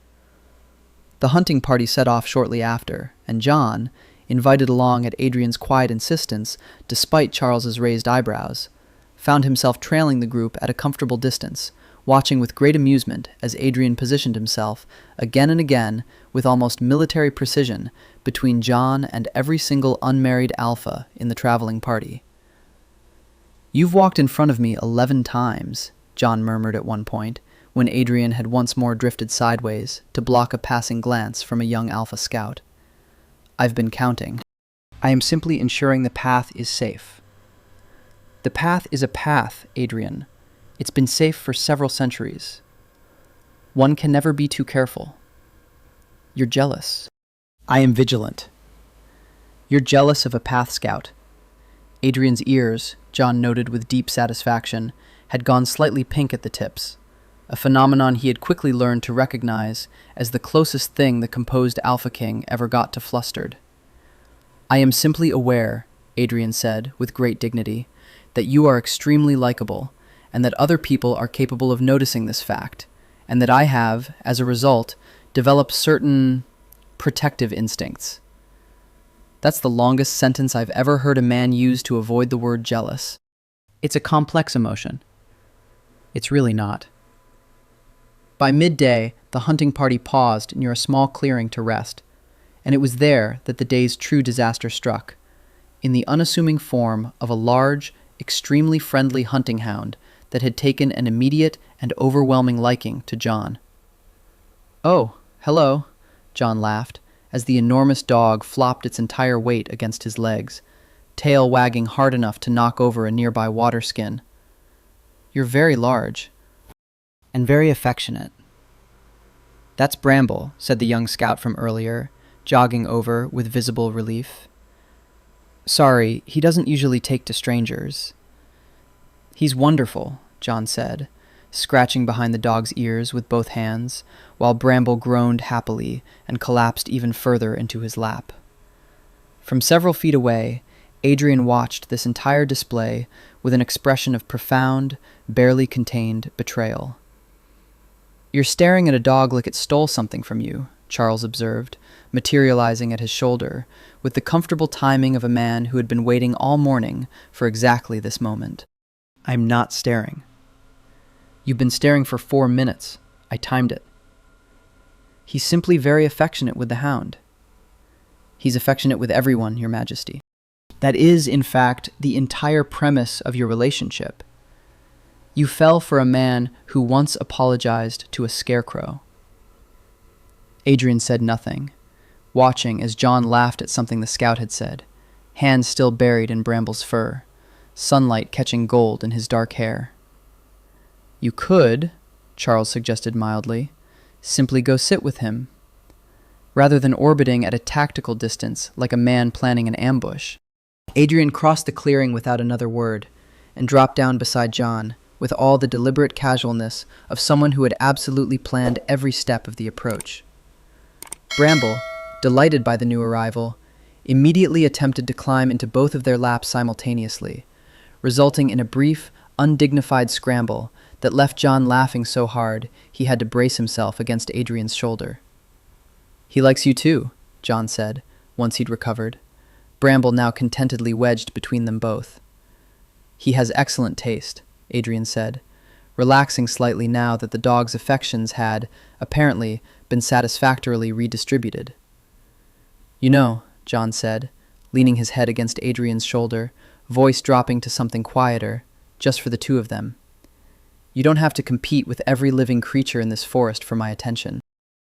The hunting party set off shortly after, and John, invited along at Adrian's quiet insistence despite Charles's raised eyebrows, found himself trailing the group at a comfortable distance, watching with great amusement as Adrian positioned himself again and again with almost military precision between John and every single unmarried alpha in the traveling party. "You've walked in front of me 11 times, John murmured at one point, when Adrian had once more drifted sideways to block a passing glance from a young alpha scout. "I've been counting. I am simply ensuring the path is safe." "The path is a path, Adrian. It's been safe for several centuries. One can never be too careful." "You're jealous." "I am vigilant." "You're jealous of a path scout." Adrian's ears, John noted with deep satisfaction, had gone slightly pink at the tips, a phenomenon he had quickly learned to recognize as the closest thing the composed Alpha King ever got to flustered. "I am simply aware," Adrian said with great dignity, "that you are extremely likable, and that other people are capable of noticing this fact, and that I have, as a result, developed certain protective instincts." That's the longest sentence I've ever heard a man use to avoid the word jealous. It's a complex emotion. It's really not. By midday, the hunting party paused near a small clearing to rest, and it was there that the day's true disaster struck, in the unassuming form of a large, extremely friendly hunting hound that had taken an immediate and overwhelming liking to John. "Oh, hello," John laughed, as the enormous dog flopped its entire weight against his legs, tail wagging hard enough to knock over a nearby water skin. "You're very large. And very affectionate." "That's Bramble," said the young scout from earlier, jogging over with visible relief. "Sorry, he doesn't usually take to strangers." "He's wonderful," John said, scratching behind the dog's ears with both hands, while Bramble groaned happily and collapsed even further into his lap. From several feet away, Adrian watched this entire display with an expression of profound, barely contained betrayal. "You're staring at a dog like it stole something from you," Charles observed, materializing at his shoulder, with the comfortable timing of a man who had been waiting all morning for exactly this moment. I'm not staring. You've been staring for 4 minutes. I timed it. He's simply very affectionate with the hound. He's affectionate with everyone, Your Majesty. That is, in fact, the entire premise of your relationship. You fell for a man who once apologized to a scarecrow. Adrian said nothing, watching as John laughed at something the scout had said, hands still buried in Bramble's fur, sunlight catching gold in his dark hair. You could, Charles suggested mildly, simply go sit with him, rather than orbiting at a tactical distance like a man planning an ambush. Adrian crossed the clearing without another word and dropped down beside John with all the deliberate casualness of someone who had absolutely planned every step of the approach. Bramble, delighted by the new arrival, immediately attempted to climb into both of their laps simultaneously, resulting in a brief, undignified scramble that left John laughing so hard he had to brace himself against Adrian's shoulder. "He likes you too," John said, once he'd recovered, Bramble now contentedly wedged between them both. "He has excellent taste," Adrian said, relaxing slightly now that the dog's affections had, apparently, been satisfactorily redistributed. "You know," John said, leaning his head against Adrian's shoulder, voice dropping to something quieter, just for the two of them. "You don't have to compete with every living creature in this forest for my attention.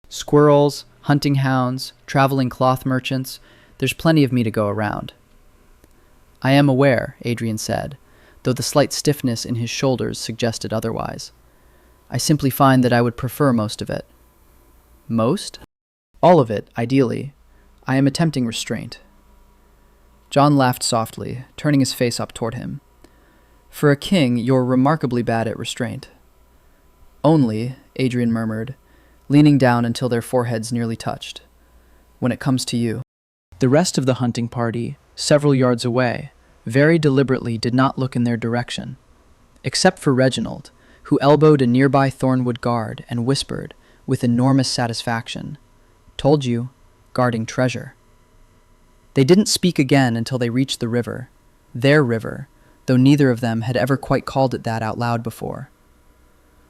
Squirrels, hunting hounds, traveling cloth merchants, there's plenty of me to go around." "I am aware," Adrian said, though the slight stiffness in his shoulders suggested otherwise. "I simply find that I would prefer most of it." "Most?" "All of it, ideally. I am attempting restraint." John laughed softly, turning his face up toward him. "For a king, you're remarkably bad at restraint." "Only," Adrian murmured, leaning down until their foreheads nearly touched, "when it comes to you." The rest of the hunting party, several yards away, very deliberately did not look in their direction, except for Reginald, who elbowed a nearby thornwood guard and whispered, with enormous satisfaction, "Told you, guarding treasure." They didn't speak again until they reached the river, their river, though neither of them had ever quite called it that out loud before.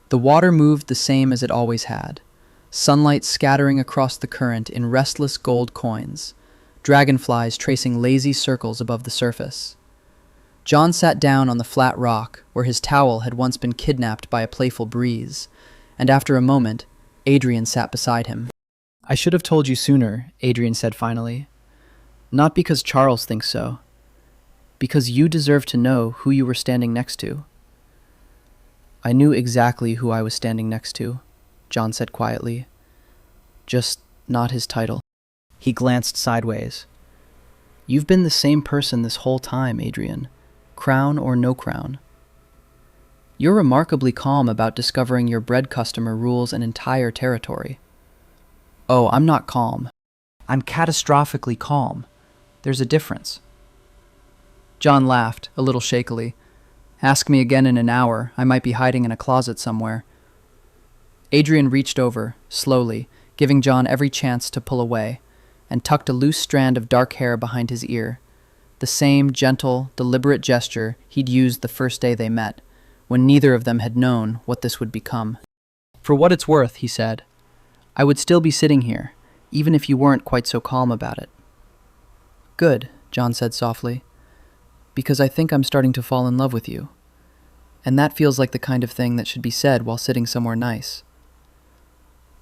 The water moved the same as it always had, sunlight scattering across the current in restless gold coins, dragonflies tracing lazy circles above the surface. John sat down on the flat rock where his towel had once been kidnapped by a playful breeze, and after a moment, Adrian sat beside him. "I should have told you sooner," Adrian said finally. "Not because Charles thinks so. Because you deserve to know who you were standing next to." "I knew exactly who I was standing next to," John said quietly. "Just not his title." He glanced sideways. "You've been the same person this whole time, Adrian, crown or no crown. You're remarkably calm about discovering your bread customer rules an entire territory." "Oh, I'm not calm. I'm catastrophically calm. There's a difference." John laughed, a little shakily. "Ask me again in an hour. I might be hiding in a closet somewhere." Adrian reached over, slowly, giving John every chance to pull away, and tucked a loose strand of dark hair behind his ear, the same gentle, deliberate gesture he'd used the first day they met, when neither of them had known what this would become. "For what it's worth," he said, "I would still be sitting here, even if you weren't quite so calm about it." "Good," John said softly, "because I think I'm starting to fall in love with you. And that feels like the kind of thing that should be said while sitting somewhere nice."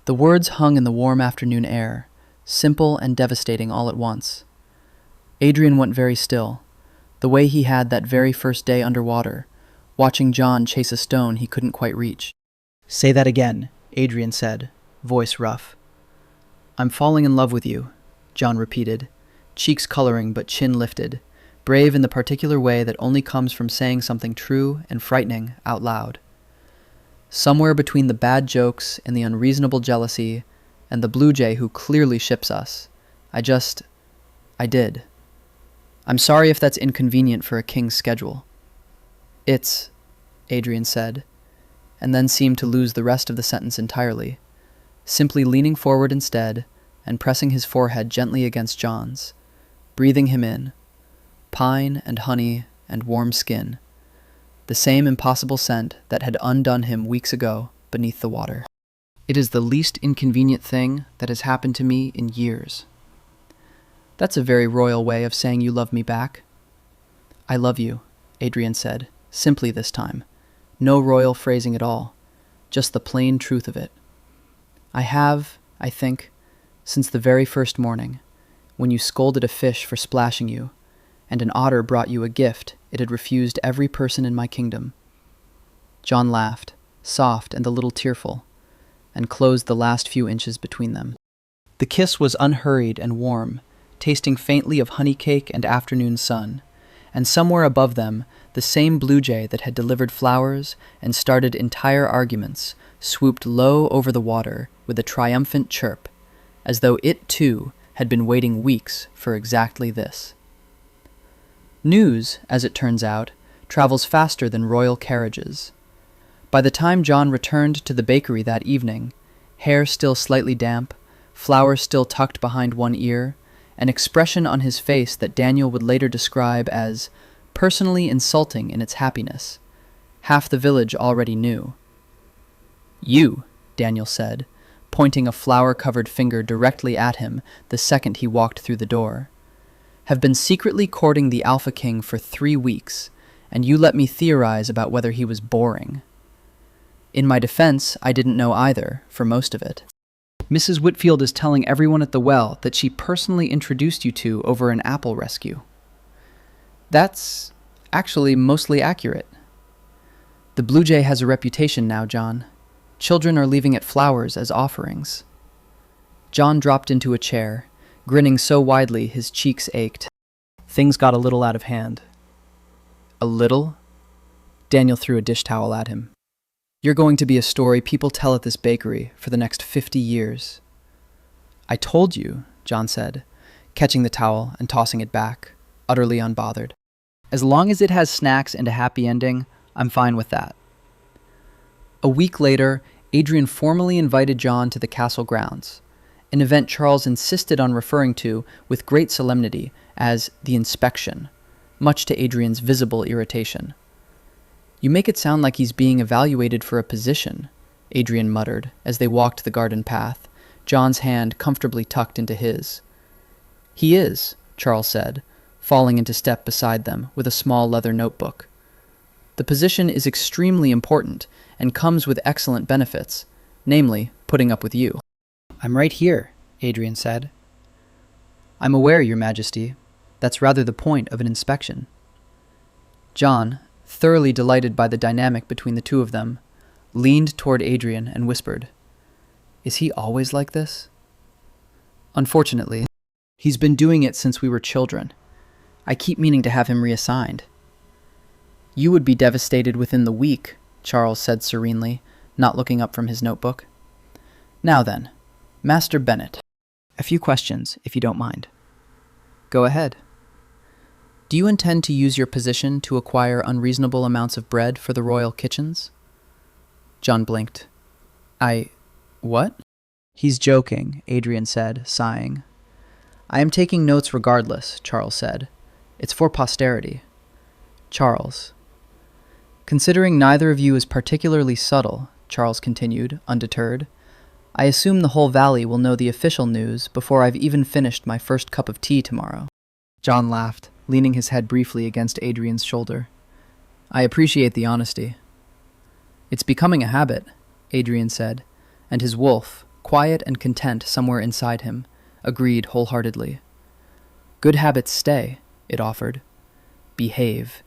The words hung in the warm afternoon air, simple and devastating all at once. Adrian went very still, the way he had that very first day underwater, watching John chase a stone he couldn't quite reach. "Say that again," Adrian said, voice rough. "I'm falling in love with you," John repeated, cheeks coloring but chin lifted, brave in the particular way that only comes from saying something true and frightening out loud. Somewhere between the bad jokes and the unreasonable jealousy and the blue jay who clearly ships us, I did. I'm sorry if that's inconvenient for a king's schedule." "It's," Adrian said, and then seemed to lose the rest of the sentence entirely, simply leaning forward instead and pressing his forehead gently against John's, breathing him in, pine and honey and warm skin, the same impossible scent that had undone him weeks ago beneath the water. It is the least inconvenient thing that has happened to me in years. That's a very royal way of saying you love me back. I love you, Adrian said, simply this time. No royal phrasing at all, just the plain truth of it. I have, I think, since the very first morning, when you scolded a fish for splashing you, and an otter brought you a gift it had refused every person in my kingdom. John laughed, soft and a little tearful, and closed the last few inches between them. The kiss was unhurried and warm, tasting faintly of honey cake and afternoon sun, and somewhere above them, the same blue jay that had delivered flowers and started entire arguments swooped low over the water with a triumphant chirp, as though it, too, had been waiting weeks for exactly this. News, as it turns out, travels faster than royal carriages. By the time John returned to the bakery that evening, hair still slightly damp, flowers still tucked behind one ear, an expression on his face that Daniel would later describe as personally insulting in its happiness, half the village already knew. You, Daniel said, pointing a flower-covered finger directly at him the second he walked through the door, have been secretly courting the Alpha King for 3 weeks, and you let me theorize about whether he was boring. In my defense, I didn't know either, for most of it. Mrs. Whitfield is telling everyone at the well that she personally introduced you two over an apple rescue. That's actually mostly accurate. The blue jay has a reputation now, John. Children are leaving it flowers as offerings. John dropped into a chair, grinning so widely his cheeks ached. Things got a little out of hand. A little? Daniel threw a dish towel at him. You're going to be a story people tell at this bakery for the next 50 years. I told you, John said, catching the towel and tossing it back, utterly unbothered. As long as it has snacks and a happy ending, I'm fine with that. A week later, Adrian formally invited John to the castle grounds, an event Charles insisted on referring to with great solemnity as the inspection, much to Adrian's visible irritation. You make it sound like he's being evaluated for a position, Adrian muttered as they walked the garden path, John's hand comfortably tucked into his. He is, Charles said, falling into step beside them with a small leather notebook. The position is extremely important and comes with excellent benefits, namely, putting up with you. I'm right here, Adrian said. I'm aware, Your Majesty. That's rather the point of an inspection. John, thoroughly delighted by the dynamic between the two of them, leaned toward Adrian and whispered, Is he always like this? Unfortunately, he's been doing it since we were children. I keep meaning to have him reassigned. You would be devastated within the week, Charles said serenely, not looking up from his notebook. Now then, Master Bennet, a few questions, if you don't mind. Go ahead. Do you intend to use your position to acquire unreasonable amounts of bread for the royal kitchens? John blinked. What? He's joking, Adrian said, sighing. I am taking notes regardless, Charles said. It's for posterity. Charles. Considering neither of you is particularly subtle, Charles continued, undeterred, I assume the whole valley will know the official news before I've even finished my first cup of tea tomorrow. John laughed, leaning his head briefly against Adrian's shoulder. I appreciate the honesty. It's becoming a habit, Adrian said, and his wolf, quiet and content somewhere inside him, agreed wholeheartedly. Good habits stay, it offered. Behave,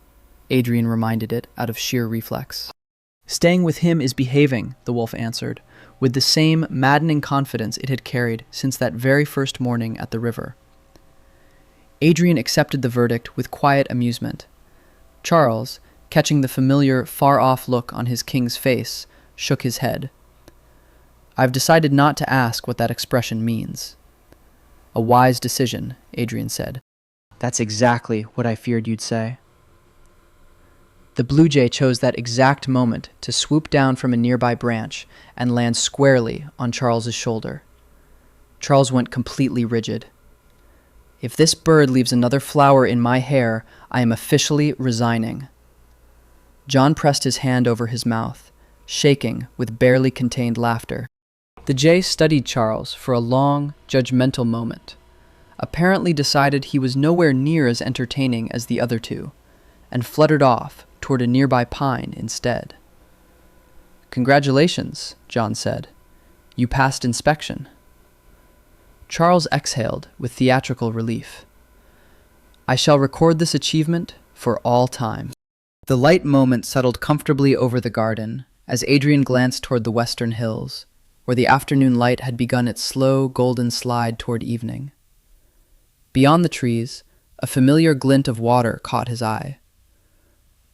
Adrian reminded it out of sheer reflex. Staying with him is behaving, the wolf answered, with the same maddening confidence it had carried since that very first morning at the river. Adrian accepted the verdict with quiet amusement. Charles, catching the familiar, far-off look on his king's face, shook his head. I've decided not to ask what that expression means. A wise decision, Adrian said. That's exactly what I feared you'd say. The blue jay chose that exact moment to swoop down from a nearby branch and land squarely on Charles's shoulder. Charles went completely rigid. If this bird leaves another flower in my hair, I am officially resigning. John pressed his hand over his mouth, shaking with barely contained laughter. The Jay studied Charles for a long, judgmental moment, apparently decided he was nowhere near as entertaining as the other two, and fluttered off toward a nearby pine instead. "Congratulations," John said. "You passed inspection." Charles exhaled with theatrical relief. "I shall record this achievement for all time." The light moment settled comfortably over the garden as Adrian glanced toward the western hills, where the afternoon light had begun its slow, golden slide toward evening. Beyond the trees, a familiar glint of water caught his eye.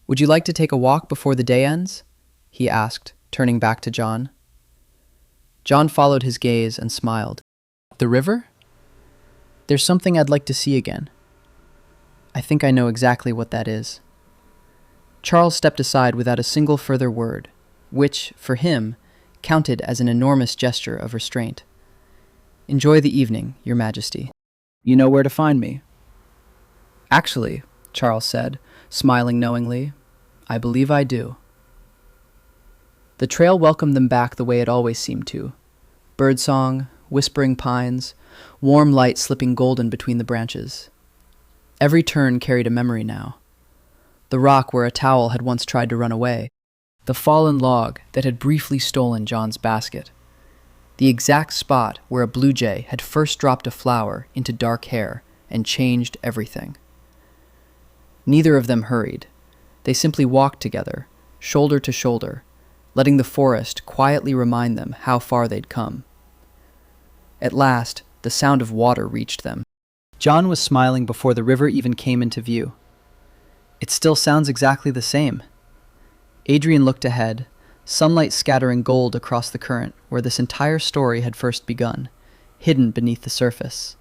"Would you like to take a walk before the day ends?" he asked, turning back to John. John followed his gaze and smiled. "The river? There's something I'd like to see again. I think I know exactly what that is." Charles stepped aside without a single further word, which, for him, counted as an enormous gesture of restraint. "Enjoy the evening, Your Majesty. You know where to find me." "Actually," Charles said, smiling knowingly, "I believe I do." The trail welcomed them back the way it always seemed to. Birdsong, whispering pines, warm light slipping golden between the branches. Every turn carried a memory now. The rock where a towel had once tried to run away, the fallen log that had briefly stolen John's basket, the exact spot where a blue jay had first dropped a flower into dark hair and changed everything. Neither of them hurried. They simply walked together, shoulder to shoulder, letting the forest quietly remind them how far they'd come. At last, the sound of water reached them. John was smiling before the river even came into view. "It still sounds exactly the same." Adrian looked ahead, sunlight scattering gold across the current where this entire story had first begun, hidden beneath the surface.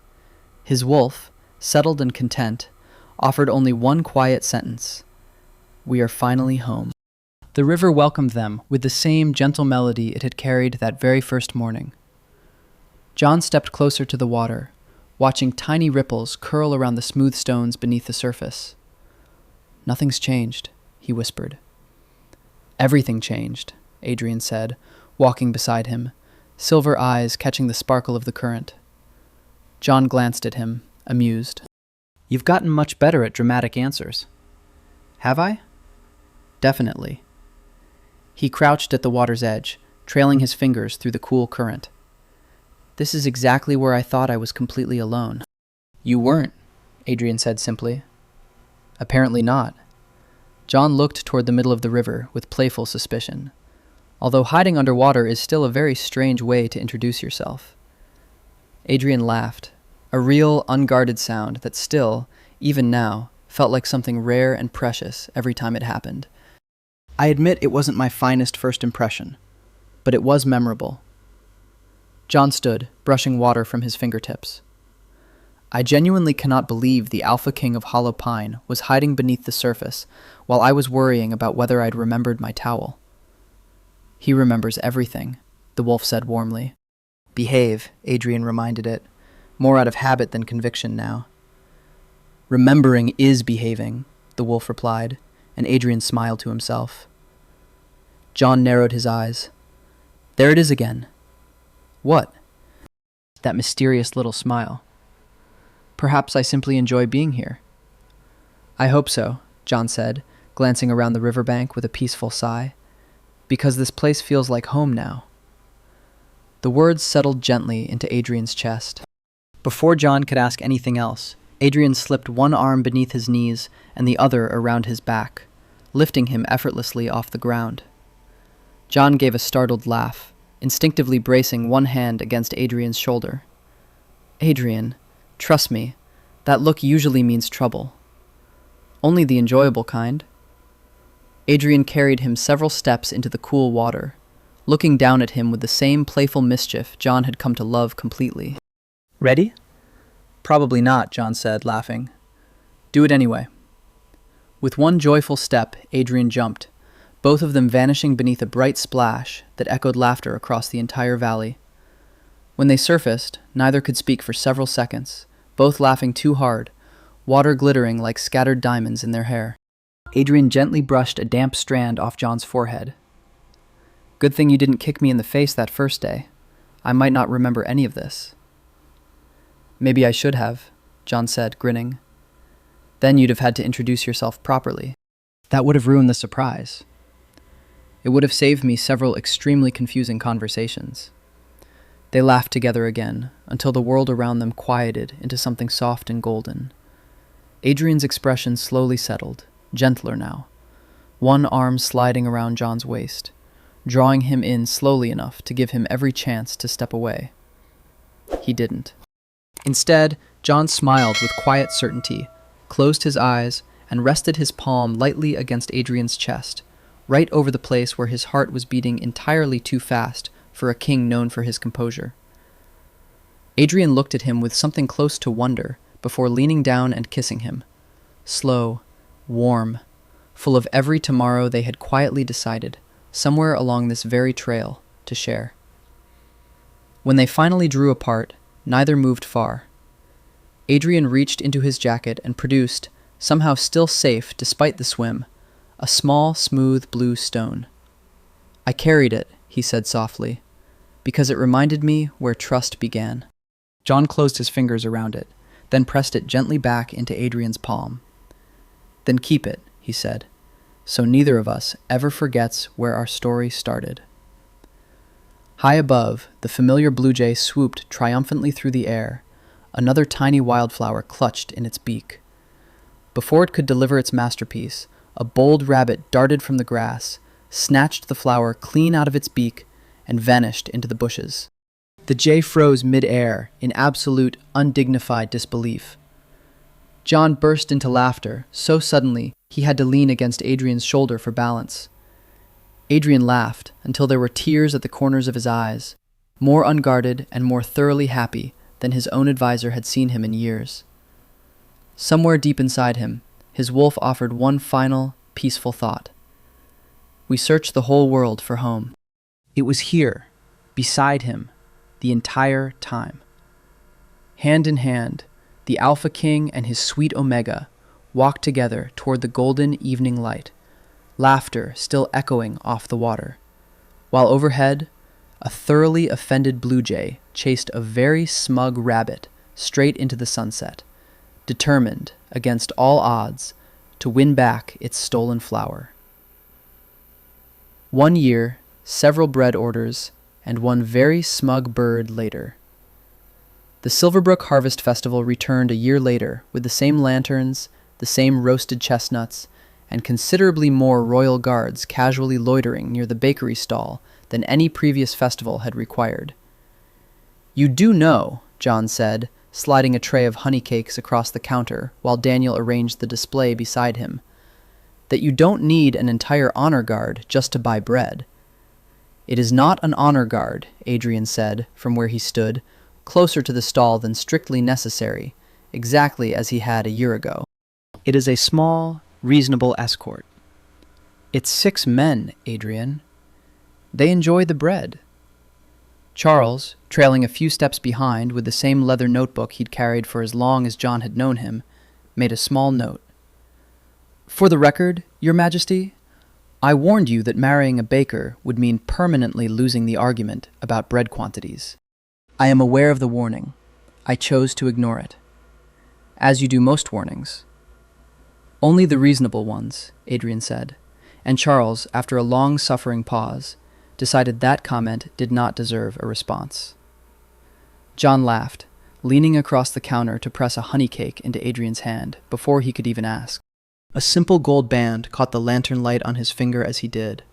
His wolf, settled and content, offered only one quiet sentence: "We are finally home." The river welcomed them with the same gentle melody it had carried that very first morning. John stepped closer to the water, watching tiny ripples curl around the smooth stones beneath the surface. "Nothing's changed," he whispered. "Everything changed," Adrian said, walking beside him, silver eyes catching the sparkle of the current. John glanced at him, amused. "You've gotten much better at dramatic answers." "Have I?" "Definitely." He crouched at the water's edge, trailing his fingers through the cool current. "This is exactly where I thought I was completely alone." "You weren't," Adrian said simply. "Apparently not." John looked toward the middle of the river with playful suspicion, although hiding underwater is still a very strange way to introduce yourself. Adrian laughed, a real, unguarded sound that still, even now, felt like something rare and precious every time it happened. "I admit it wasn't my finest first impression, but it was memorable." John stood, brushing water from his fingertips. "I genuinely cannot believe the Alpha King of Hollow Pine was hiding beneath the surface while I was worrying about whether I'd remembered my towel." "He remembers everything," the wolf said warmly. "Behave," Adrian reminded it, more out of habit than conviction now. "Remembering is behaving," the wolf replied, and Adrian smiled to himself. John narrowed his eyes. "There it is again." "What?" "That mysterious little smile." "Perhaps I simply enjoy being here." "I hope so," John said, glancing around the riverbank with a peaceful sigh, "because this place feels like home now." The words settled gently into Adrian's chest. Before John could ask anything else, Adrian slipped one arm beneath his knees and the other around his back, lifting him effortlessly off the ground. John gave a startled laugh, instinctively bracing one hand against Adrian's shoulder. "Adrian, trust me, that look usually means trouble. Only the enjoyable kind." Adrian carried him several steps into the cool water, looking down at him with the same playful mischief John had come to love completely. "Ready?" "Probably not," John said, laughing. "Do it anyway." With one joyful step, Adrian jumped, both of them vanishing beneath a bright splash that echoed laughter across the entire valley. When they surfaced, neither could speak for several seconds, both laughing too hard, water glittering like scattered diamonds in their hair. Adrian gently brushed a damp strand off John's forehead. Good thing you didn't kick me in the face that first day. I might not remember any of this. Maybe I should have, John said, grinning. Then you'd have had to introduce yourself properly. That would have ruined the surprise. It would have saved me several extremely confusing conversations. They laughed together again, until the world around them quieted into something soft and golden. Adrian's expression slowly settled, gentler now, one arm sliding around John's waist, drawing him in slowly enough to give him every chance to step away. He didn't. Instead, John smiled with quiet certainty, closed his eyes, and rested his palm lightly against Adrian's chest, right over the place where his heart was beating entirely too fast for a king known for his composure. Adrian looked at him with something close to wonder before leaning down and kissing him. Slow, warm, full of every tomorrow they had quietly decided, somewhere along this very trail, to share. When they finally drew apart, neither moved far. Adrian reached into his jacket and produced, somehow still safe despite the swim, a small, smooth blue stone. I carried it, he said softly, because it reminded me where trust began. John closed his fingers around it, then pressed it gently back into Adrian's palm. Then keep it, he said, so neither of us ever forgets where our story started. High above, the familiar blue jay swooped triumphantly through the air, another tiny wildflower clutched in its beak. Before it could deliver its masterpiece, a bold rabbit darted from the grass, snatched the flower clean out of its beak, and vanished into the bushes. The jay froze mid-air in absolute, undignified disbelief. John burst into laughter so suddenly he had to lean against Adrian's shoulder for balance. Adrian laughed until there were tears at the corners of his eyes, more unguarded and more thoroughly happy than his own advisor had seen him in years. Somewhere deep inside him, his wolf offered one final, peaceful thought. We searched the whole world for home. It was here, beside him, the entire time. Hand in hand, the Alpha King and his sweet Omega walked together toward the golden evening light, laughter still echoing off the water, while overhead, a thoroughly offended blue jay chased a very smug rabbit straight into the sunset, determined, against all odds, to win back its stolen flower. 1 year, several bread orders, and one very smug bird later. The Silverbrook Harvest Festival returned a year later with the same lanterns, the same roasted chestnuts, and considerably more royal guards casually loitering near the bakery stall than any previous festival had required. You do know, John said, sliding a tray of honey cakes across the counter while Daniel arranged the display beside him, that you don't need an entire honor guard just to buy bread. It is not an honor guard, Adrian said, from where he stood, closer to the stall than strictly necessary, exactly as he had a year ago. It is a small, reasonable escort. It's 6 men, Adrian. They enjoy the bread. Charles, trailing a few steps behind with the same leather notebook he'd carried for as long as John had known him, made a small note. For the record, Your Majesty, I warned you that marrying a baker would mean permanently losing the argument about bread quantities. I am aware of the warning. I chose to ignore it. As you do most warnings. Only the reasonable ones, Adrian said, and Charles, after a long-suffering pause, decided that comment did not deserve a response. John laughed, leaning across the counter to press a honey cake into Adrian's hand before he could even ask. A simple gold band caught the lantern light on his finger as he did.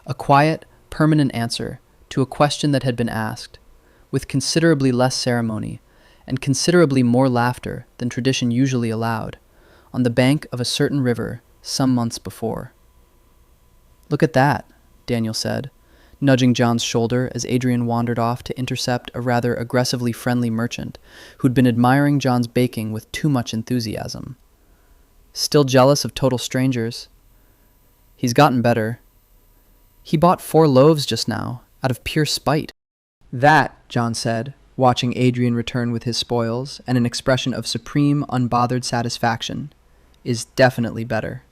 A quiet, permanent answer to a question that had been asked, with considerably less ceremony and considerably more laughter than tradition usually allowed, on the bank of a certain river some months before. Look at that, Daniel said, nudging John's shoulder as Adrian wandered off to intercept a rather aggressively friendly merchant who'd been admiring John's baking with too much enthusiasm. Still jealous of total strangers. He's gotten better. He bought 4 loaves just now, out of pure spite. That, John said, watching Adrian return with his spoils and an expression of supreme, unbothered satisfaction, is definitely better.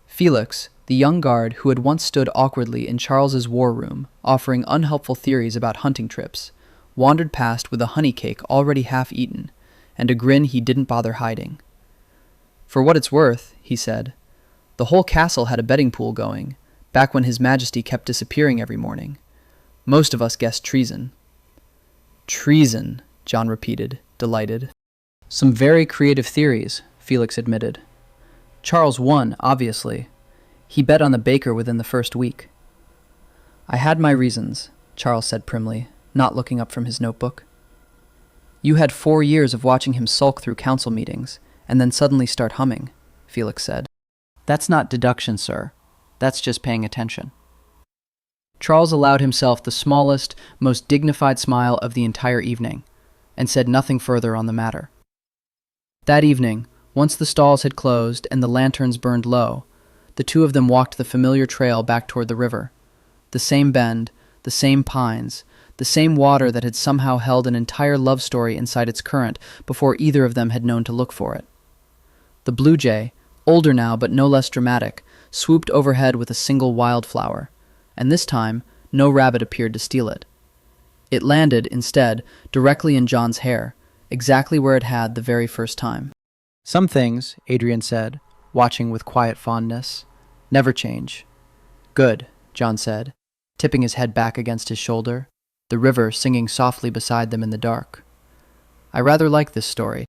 Felix, the young guard who had once stood awkwardly in Charles's war room, offering unhelpful theories about hunting trips, wandered past with a honey cake already half eaten, and a grin he didn't bother hiding. "For what it's worth," he said, "the whole castle had a betting pool going, back when His Majesty kept disappearing every morning. Most of us guessed treason." "Treason," John repeated, delighted. "Some very creative theories," Felix admitted. "Charles won, obviously. He bet on the baker within the first week." "I had my reasons," Charles said primly, not looking up from his notebook. "You had 4 years of watching him sulk through council meetings, and then suddenly start humming," Felix said. "That's not deduction, sir. That's just paying attention." Charles allowed himself the smallest, most dignified smile of the entire evening, and said nothing further on the matter. That evening, once the stalls had closed and the lanterns burned low, the two of them walked the familiar trail back toward the river. The same bend, the same pines, the same water that had somehow held an entire love story inside its current before either of them had known to look for it. The blue jay, older now but no less dramatic, swooped overhead with a single wildflower, and this time no rabbit appeared to steal it. It landed, instead, directly in John's hair, exactly where it had the very first time. "Some things," Adrian said, watching with quiet fondness, "never change." "Good," John said, tipping his head back against his shoulder, the river singing softly beside them in the dark. "I rather like this story.